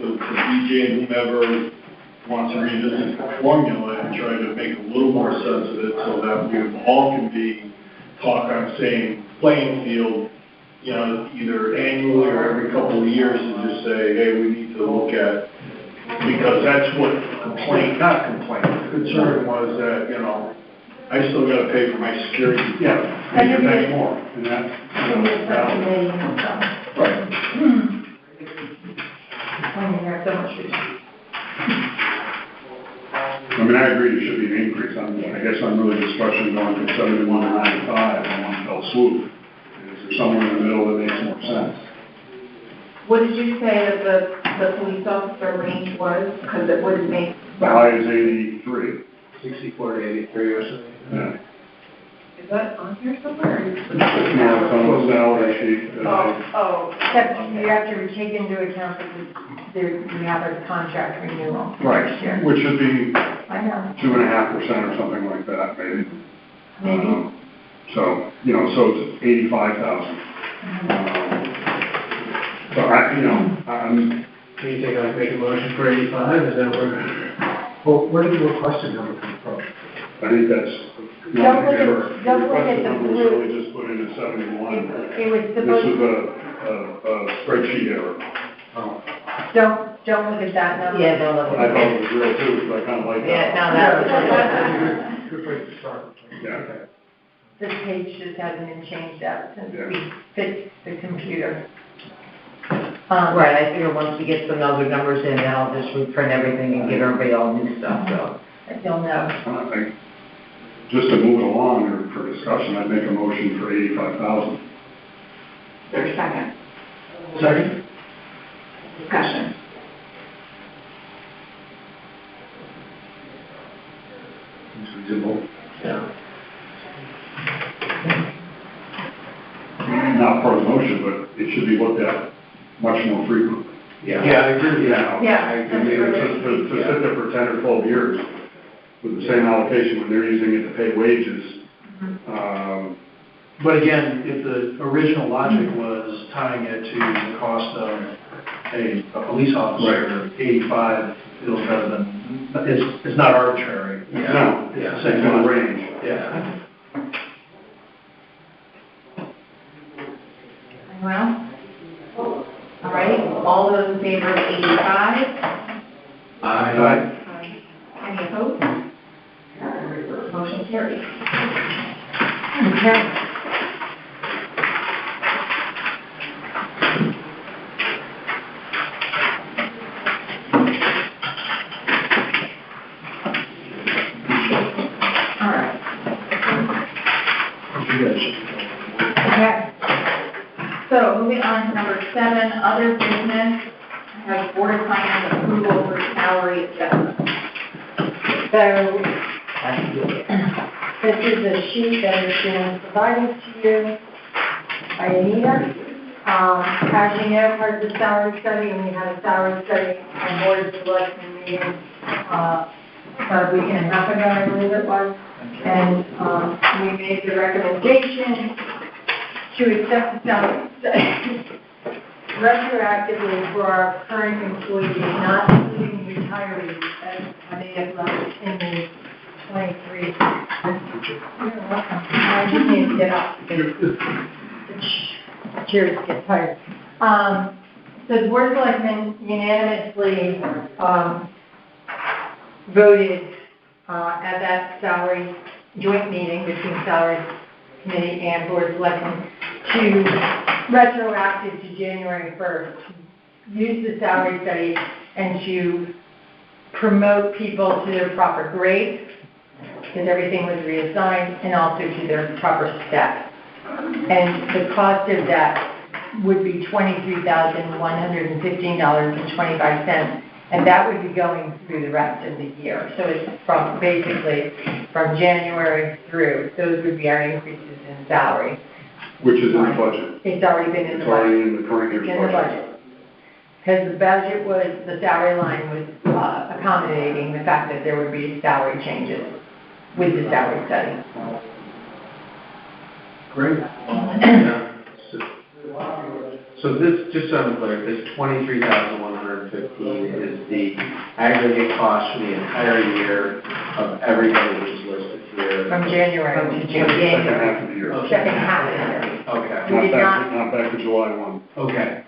BJ and whomever wants to revisit the formula and try to make a little more sense of it so that we all can be talk on the same playing field, you know, either annually or every couple of years and just say, hey, we need to look at, because that's what not complaint, the concern was that, you know, I still gotta pay for my security. Yeah, and you're paying more, and that's, right. When you have so much to do. I mean, I agree there should be an increase. I guess I'm really discussing going from 71 to 95 in one fell swoop. Is there somewhere in the middle that makes more sense? What did you say that the police officer range was? Because it would make. The high is 83. 64 to 83 or something. Yeah. Is that on here somewhere? No, it's on the salary sheet. Except you have to take into account that we have a contract renewal next year. Right, which should be I know. 2.5% or something like that, maybe. Maybe. So, you know, so it's 85,000. So I'm. Can you take, make a motion for 85, is that where? Well, where did the requested number come from? I think that's. Don't look at the number was blue. really just put in at 71. It was This supposed, was a spreadsheet error. Oh. don't look at that number. Yeah, don't look I at thought it. it was real too, but I kind of like Yeah, that. no, that was. Good place to start. Yeah. This page just hasn't been changed out since Yeah. we fixed the computer. Right, I figure once we get some other numbers in, then I'll just reprint everything and give everybody all new stuff, so. You'll know. Just to move it along or for discussion, I'd make a motion for 85,000. Their second. Second? Discussion. It's reasonable. Yeah. Not part of the motion, but it should be looked at much more frequently. Yeah, I agree with you. Yeah. I mean, to sit there for 10 or 12 years with the same allocation when they're using it to pay wages. But again, if the original logic was tying it to the cost of a police officer, 85 feels better than, it's not arbitrary. No, It's the it's same in one. range. Yeah. Anyone else? All right, all those in favor of 85? Aye. Any opposed? Motion carries. Okay. All right. Okay. So moving on to number 7, other business. I have Board of Finance approval for salary adjustment. So, this is a sheet that has been provided to you by Anita. As you know, part of the salary study, and we had a salary study on Board of Selectmen meeting, about a week and a half ago, I believe it was. And, we made the recommendation to accept the salary study retroactively for our current employees, not including retirees, as they have left in the 23. You're welcome. I just need to get up because the chairs get tired. So the Board of Selectmen unanimously voted at that salary joint meeting between Salary Committee and Board of Selectmen to retroactive to January 1st, use the salary study and to promote people to their proper grade, because everything was reassigned, and also to their proper step. And the cost of that would be $23,115.25, and that would be going through the rest of the year. So it's from, basically, from January through, those would be our increases in salary. Which is in the budget. It's already been in the It's already budget. in the current year's In the budget. Because the budget was, the salary line was accommodating the fact that there would be salary changes with the salary study. Great. Yeah. So this, just so I'm clear, this 23,115 is the aggregate cost for the entire year of everybody who's listed here? From January to June. Second half of the year. Second half of the year. Okay. We did Not back to July 1. Okay.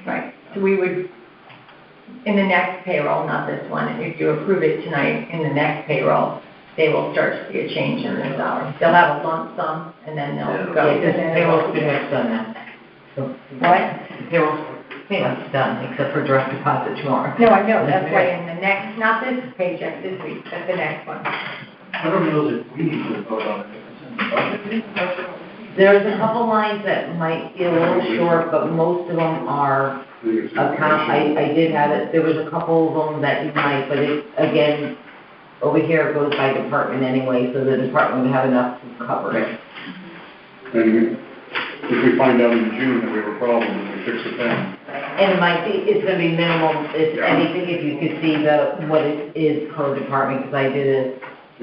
Right, so we would, in the next payroll, not this one, if you approve it tonight, in the next payroll, they will start to see a change in their salary. They'll have a lump sum, and then they'll go. Yeah, this payroll's pretty much done now. What? Payroll's pretty much done, except for direct deposit tomorrow. No, I know, that's why in the next, not this paycheck this week, but the next one. I don't know that we need to vote on it. There's a couple lines that might be a little short, but most of them are account, I did have it, there was a couple of them that you might, but it, again, over here it goes by department anyway, so the department would have enough to cover it. And if we find out in June that we have a problem, we fix it then. And it might be, it's gonna be minimal, if anything, if you could see what it is per department, because I did it,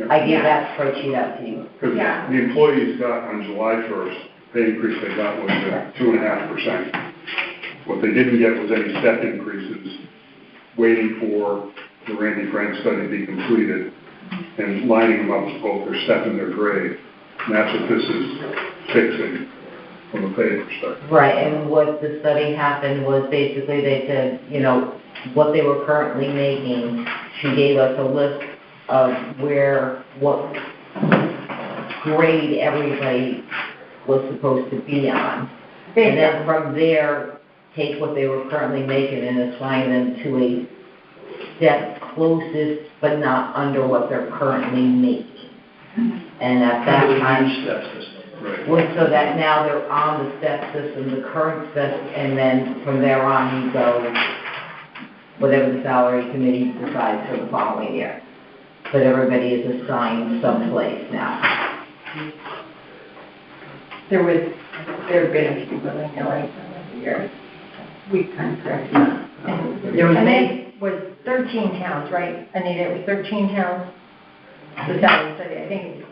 I gave that spreadsheet out to you. Because Yeah. the employees got on July 1st, the increase they got was 2.5%. What they didn't get was any step increases, waiting for the Randy Frank study to be completed and lining them up with both their step and their grade. And that's what this is fixing from a pay perspective. Right, and what the study happened was basically they said, you know, what they were currently making, she gave us a list of what grade everybody was supposed to be on. And then from there, take what they were currently making and assign them to a step closest, but not under what they're currently making. And at that time, Step system. Right. was so that now they're on the step system, the current step, and then from there on, you go whatever the salary committee decides for the following year. But everybody is assigned someplace now. There have been a few willy-nilly over the years. We kind of corrected that. There was And then was 13 towns, right? Anita, it was 13 towns? The salary study, I think it was.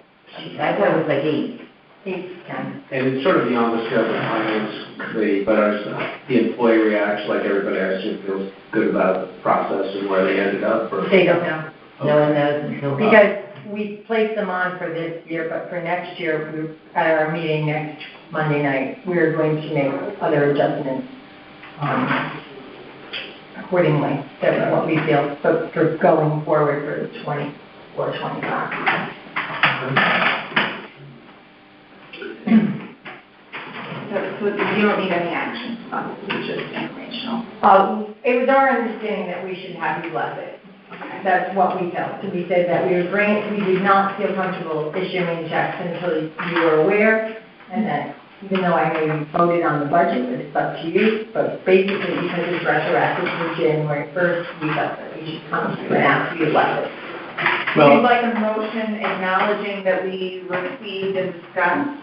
I thought it was like 8. 8, 10. And it's sort of beyond the scope of the finance committee, but the employee reacts like everybody else who feels good about the process and where they ended up, or? They don't know. No one knows until. Because we placed them on for this year, but for next year, at our meeting next Monday night, we're going to make other adjustments accordingly. That's what we feel, but for going forward for 24, 25. So you don't need any action on this, it's just informational. It was our understanding that we should have you left it. That's what we felt. So we said that we did not feel comfortable issuing checks until you were aware, and that even though I know you voted on the budget, but it's up to you, but basically because it's retroactive to January 1st, we felt that we should come to you and ask you to left it. We'd like a motion acknowledging that we received and discussed.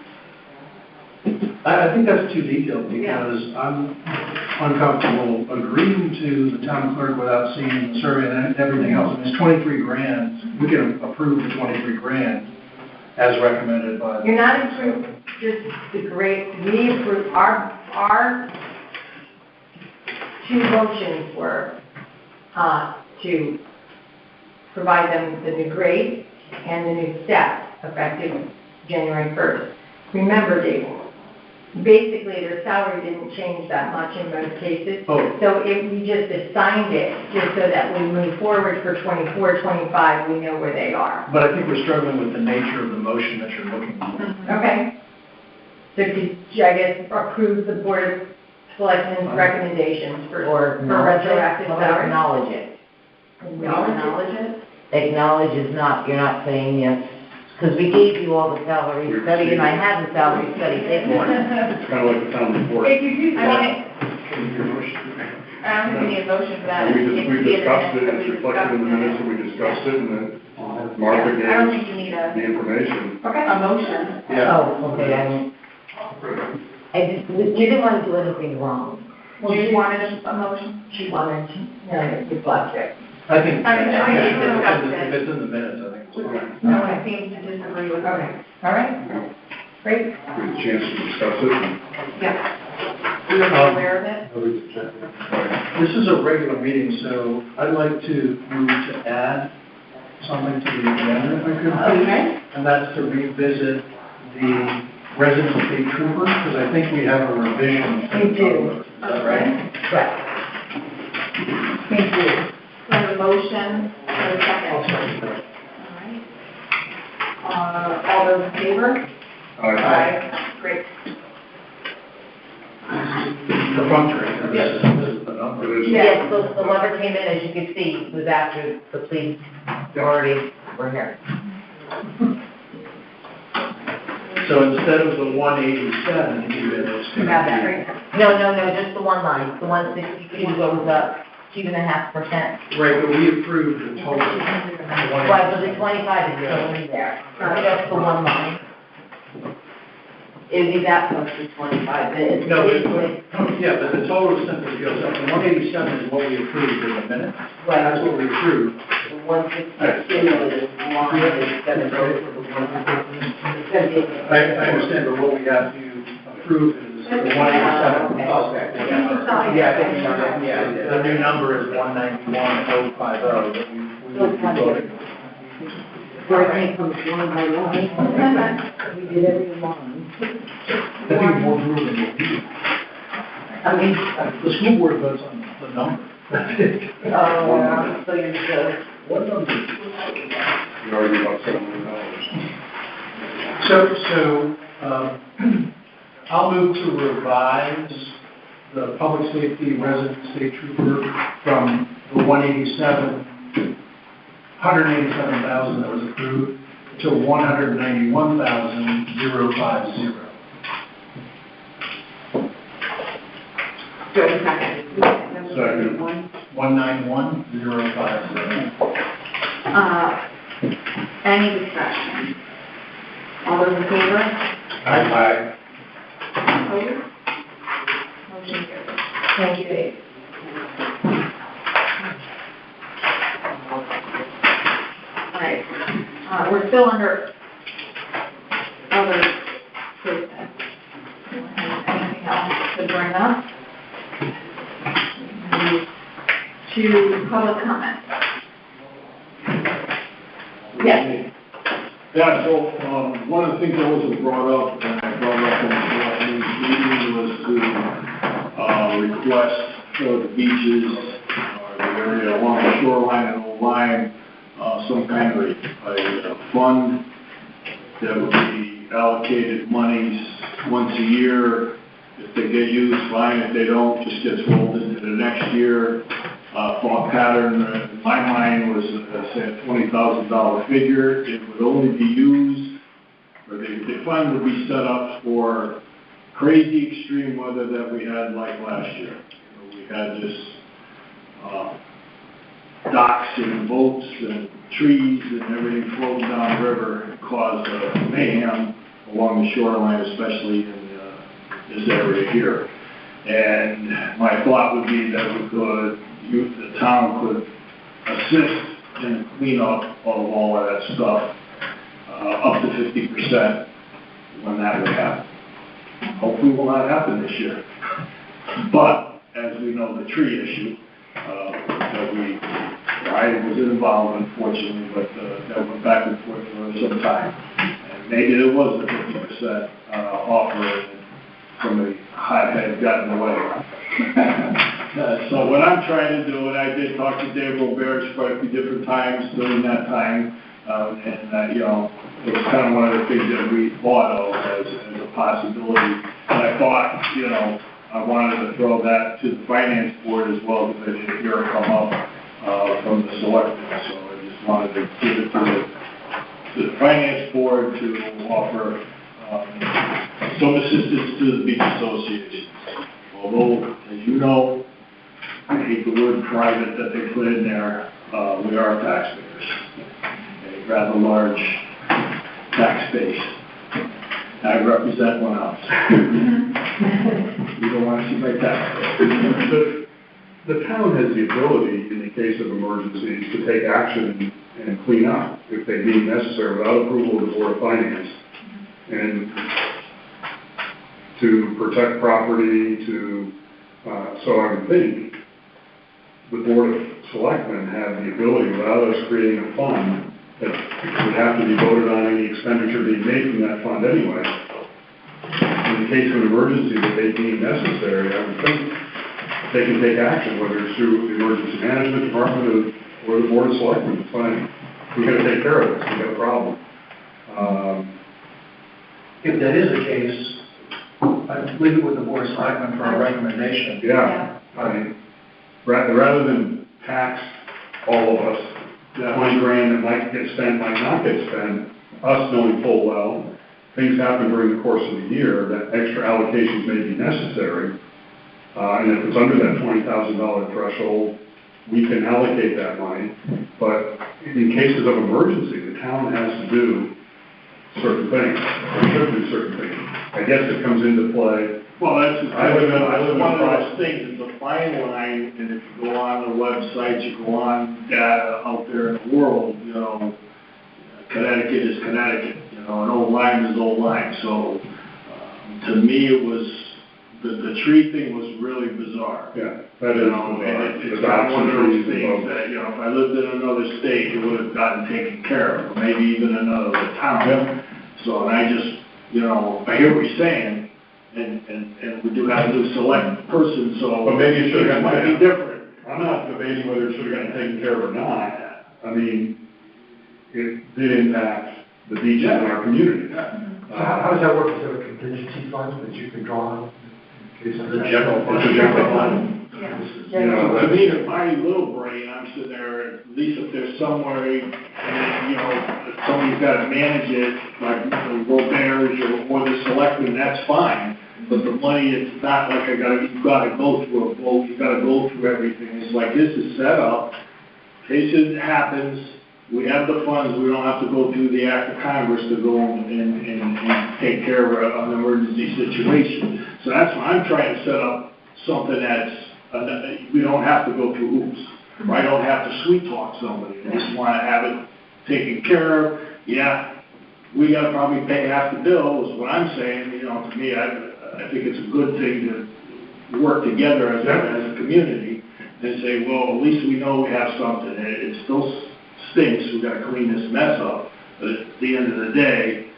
I think that's too detailed because I'm uncomfortable agreeing to the town clerk without seeing the survey and everything else. And it's 23 grand. We can approve the 23 grand as recommended by. You're not approved just the grade, we approved, our two motions were to provide them the new grade and the new step effective January 1st. Remember, Dave, basically their salary didn't change that much in most cases. Oh. So we just assigned it just so that we move forward for 24, 25, we know where they are. But I think we're struggling with the nature of the motion that you're looking for. Okay. So could you, I guess, approve the Board of Selectmen's recommendations for retroactive salary? Acknowledge it. Acknowledge it? Acknowledge is not, you're not saying yes. Because we gave you all the salary study, and I had the salary study paperwork. It's kind of like the town report. If you do, Yeah. I don't think we need a motion for that. And we It could be in the discussed it, minutes, it's but we reflected in the discussed minutes, and we discussed it, and then Martha Yeah, I don't gave think you need the a information. motion. Oh, okay, we didn't want to do anything wrong. Well, you wanted a motion? She wanted to, yeah, it's black check. I think, I mean, I think we discussed if it. it's in the minutes, I think it's fine. No one seems to disagree with it. Okay, all right, great. We had a chance to discuss it, and Yeah. We were aware of it? This is a regular meeting, so I'd like to move to add something to the agenda, if I could. Okay. And that's to revisit the resident state trooper, because I think we have a revision. We do. Is that right? Right. Thank you. We have a motion and a second. I'll second that. All right. All those in favor? Aye. Great. Perfunctory, this is the number. Yes, so the letter came in, as you can see, was after the police already were here. So instead of the 187, you did this. You have that, right? No, just the one line, the 162 goes up 2.5%. Right, but we approved the total. Right, but the 25 is only there, just the one line. It'd be that close to 25, but it's. No, yeah, but the total simply goes up. The 187 is what we approved in the minute. Right. That's what we approved. The 162 is one, is gonna go to the 1. I understand, but what we have to approve is the 187. Okay. Yeah, I think, yeah, the new number is 191,050 that we voted. Where it comes line by line. We did every line. I think more approval than what we do. I mean, The school board votes on the number. That's it. so you're just. What number? we argued about $7 million. So, I'll move to revise the public safety resident state trooper from the 187,000 that was approved to 191,050. Do a second. Second. 191,050. Any discussion? All those in favor? Aye. Opposed? Motion carries. Thank you, Dave. All right, we're still under other business. Anything else to bring up? Move to public comment. Yes. Yeah, so, one of the things that wasn't brought up, and I brought up in the meeting, was to, request for the beaches, or the area along the shoreline and the line, some kind of a fund that would be allocated monies once a year. If they get used, fine. If they don't, just gets rolled into the next year. Thought pattern in my mind was, say, a $20,000 figure. It would only be used, or the fund would be set up for crazy extreme weather that we had like last year. We had just docks and boats and trees and everything floating down the river and caused mayhem along the shoreline, especially in this area here. And my thought would be that we could, the town could assist in the cleanup of all of that stuff, up to 50% when that would happen. Hopefully it will not happen this year. But, as we know, the tree issue, that I was involved, unfortunately, but that went back and forth for some time. And maybe there was a 50% offer, and somebody hothead got in the way. So what I'm trying to do, and I did talk to Dave Roberts quite a few different times during that time, and you know, it was kind of one of the things that we thought of as a possibility. And I thought, you know, I wanted to throw that to the finance board as well, because I didn't hear it come up from the selectmen. So I just wanted to give it to the finance board to offer some assistance to the beach associations. Although, as you know, I hate the word private that they put in there, we are taxpayers. A rather large tax base. I represent one else. You don't want to see my tax bill. The town has the ability, in the case of emergencies, to take action and clean up if they deem necessary without approval of the Board of Finance. And to protect property, so I would think the Board of Selectmen have the ability, without us creating a fund, that would have to be voted on any expenditure being made from that fund anyway. In the case of an emergency that they deem necessary, I would think they can take action, whether it's through the Emergency Management Department or the Board of Selectmen. It's fine. We got to take care of this. We got a problem. If that is the case, I'd leave it with the Board of Selectmen for a recommendation. Yeah. I mean, rather than tax all of us, that $20,000 that might get spent, might not get spent, us knowing full well, things happen during the course of the year, that extra allocations may be necessary. And if it's under that $20,000 threshold, we can allocate that money. But in cases of emergency, the town has to do certain things, or should do certain things. I guess it comes into play. Well, that's I live in one of those things, it's a fine line, and if you go on the website, you go on data out there in the world, you know, Connecticut is Connecticut, you know, and old Lyme is old Lyme. So, to me, it was, the tree thing was really bizarre. Yeah, that is bizarre. And it's not one of those things that, you know, if I lived in another state, it would have gotten taken care of, or maybe even another town. Yeah. So, and I just, you know, I hear what you're saying, and we do have to do select person, so. But maybe it should have might be different. I'm not debating whether it should have gotten taken care of or not. I mean, it did impact the beaches in our community. So how does that work? Is there a contingency fund that you can draw on? In case of The general fund. It's a general fund. You know, to me, in my little brain, I'm sitting there, at least if there's somewhere, and, you know, if somebody's got to manage it, like the Roberts or the selectmen, that's fine. But the money, it's not like you gotta go through a vote, you gotta go through everything. It's like, this is set up, in case it happens, we have the funds, we don't have to go through the act of Congress to go and take care of an emergency situation. So that's why I'm trying to set up something that's, we don't have to go through hoops. I don't have to sweet talk somebody. I just want to have it taken care of. Yeah, we got to probably pay half the bill is what I'm saying. You know, to me, I think it's a good thing to work together as a community and say, well, at least we know we have something. It still stinks. We got to clean this mess up. But at the end of the day,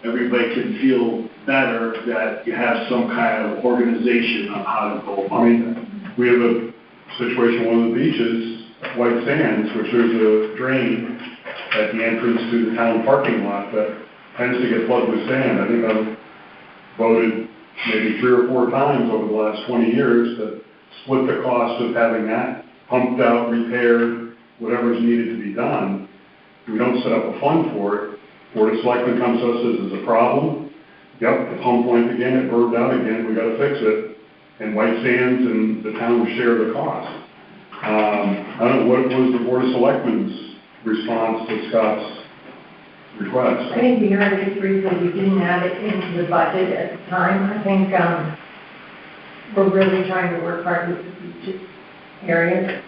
everybody can feel better that you have some kind of organization on how to go about it. We have a situation, one of the beaches, White Sands, which there's a drain at the entrance to the town parking lot that tends to get plugged with sand. I think I've voted maybe 3 or 4 times over the last 20 years to split the cost of having that pumped out, repaired, whatever's needed to be done. We don't set up a fund for it. Board of Selectmen comes to us and says, there's a problem. Yep, the pump went again, it burned out again, we gotta fix it. And White Sands and the town will share the cost. I don't know, what was the Board of Selectmen's response to Scott's request? I think we heard it briefly, we didn't add it into the budget at the time. I think we're really trying to work hard with the beach areas.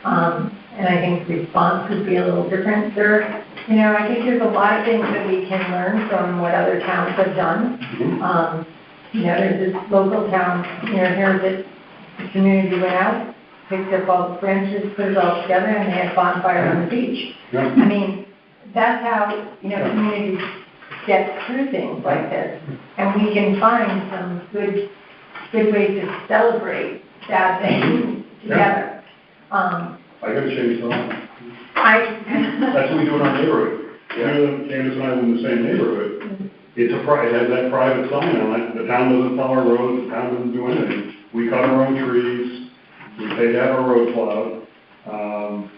And I think the response could be a little different. You know, I think there's a lot of things that we can learn from what other towns have done. You know, there's this local town, you know, here that the community went out, picked up all the branches, put it all together, and they had bonfire on the beach. Yeah. I mean, that's how, you know, communities get through things like this. And we can find some good ways to celebrate sad things together. I gotta change something. That's what we do in our neighborhood. Candace and I live in the same neighborhood. It has that private sign on it. The town doesn't plow our roads, the town doesn't do anything. We cut our own trees, we pay to have our road plowed.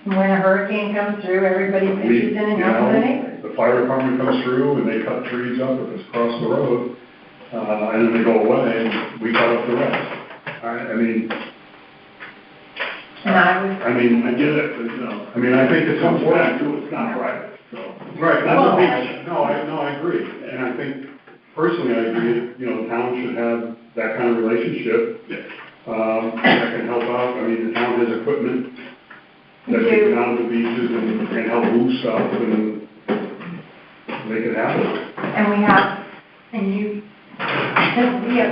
when a hurricane comes through, everybody pitches in and helps the neighbors. The fire department comes through and they cut trees up if it's across the road, and then they go away and we cut up the rest. I mean, And I mean, I get it, but, I mean, I think it comes back to it's not private, so. Right, that's Well, a big, no, I agree, and I think, personally, I agree, that, you know, the town should have that kind of relationship, that can help out, I mean, the town has equipment that can get on the beaches and help move stuff and make it happen. And we have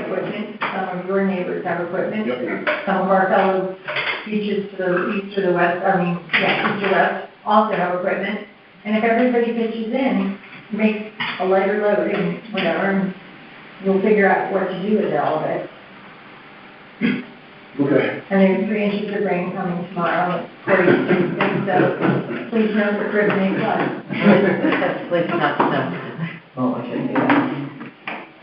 equipment, some of your neighbors have equipment. Yep. Some of our fellow beaches to the east or the west, east or west, also have equipment. And if everybody pitches in, makes a lighter load and whatever, and we'll figure out what to do with all of it. Okay. And there's 3 inches of rain coming tomorrow, according to things, so please note the crib may flood. Please not snow. Oh, I shouldn't do that.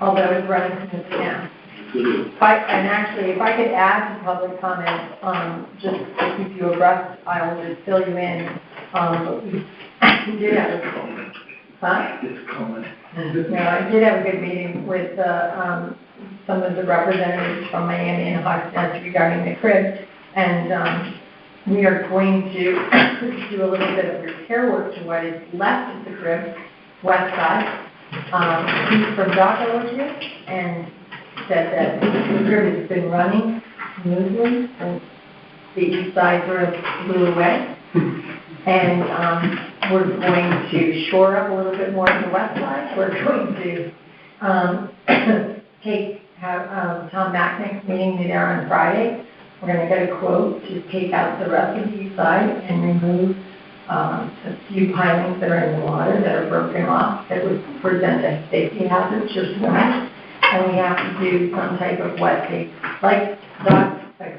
Although it's running smoothly now. If I could add to public comment, just to keep you abreast, I will just fill you in, but we did have a, It's coming. no, I did have a good meeting with, some of the representatives from Miami and Hawks Nest regarding the crib, and, we are going to do a little bit of repair work to what is left of the crib, west side. He's from Daco was here, and said that the crib has been running smoothly, and the east side sort of blew away. And we're going to shore up a little bit more on the west side. We're going to have Tom Macknick's meeting me there on Friday. We're going to get a quote to take out the rest of the east side and remove a few pilings that are in the water that are broken off that would present a safety hazard to swimmers. And we have to do some type of wet tape, like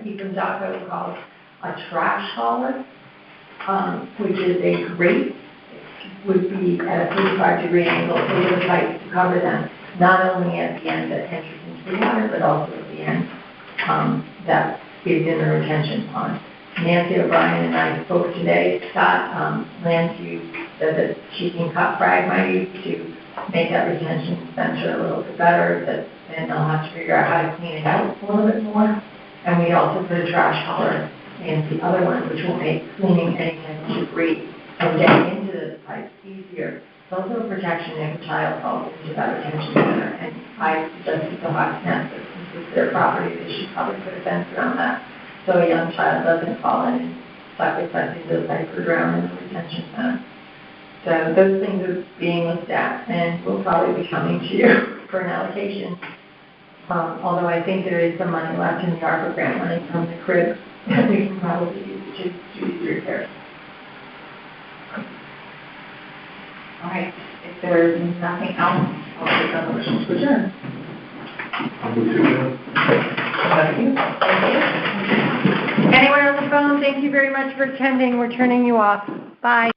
Keith from Daco calls a trash hauler, which is a grate, would be at a 45-degree angle over the pipes to cover them, not only at the end that enters into the water, but also at the end that is in the retention pond. Nancy O'Brien and I spoke today. Scott Landview said that she can cut fragmites to make that retention center a little bit better, and they'll have to figure out how to clean it out a little bit more. And we also put a trash hauler in the other one, which will make cleaning any kind of debris and getting into the pipes easier. It's also a protection if a child falls into that retention center. And I suggested to Hawks Nest that since it's their property, they should probably put a fence around that so a young child doesn't fall in and suck into the pipe or drown in the retention center. So those things are being looked at, and we'll probably be coming to you for an allocation. Although I think there is some money left in the ARPA grant money from the crib that we can probably use to do these repairs. All right, if there's nothing else, I'll take a motion to adjourn. Thank you. Anyone on the phone, thank you very much for attending. We're turning you off. Bye.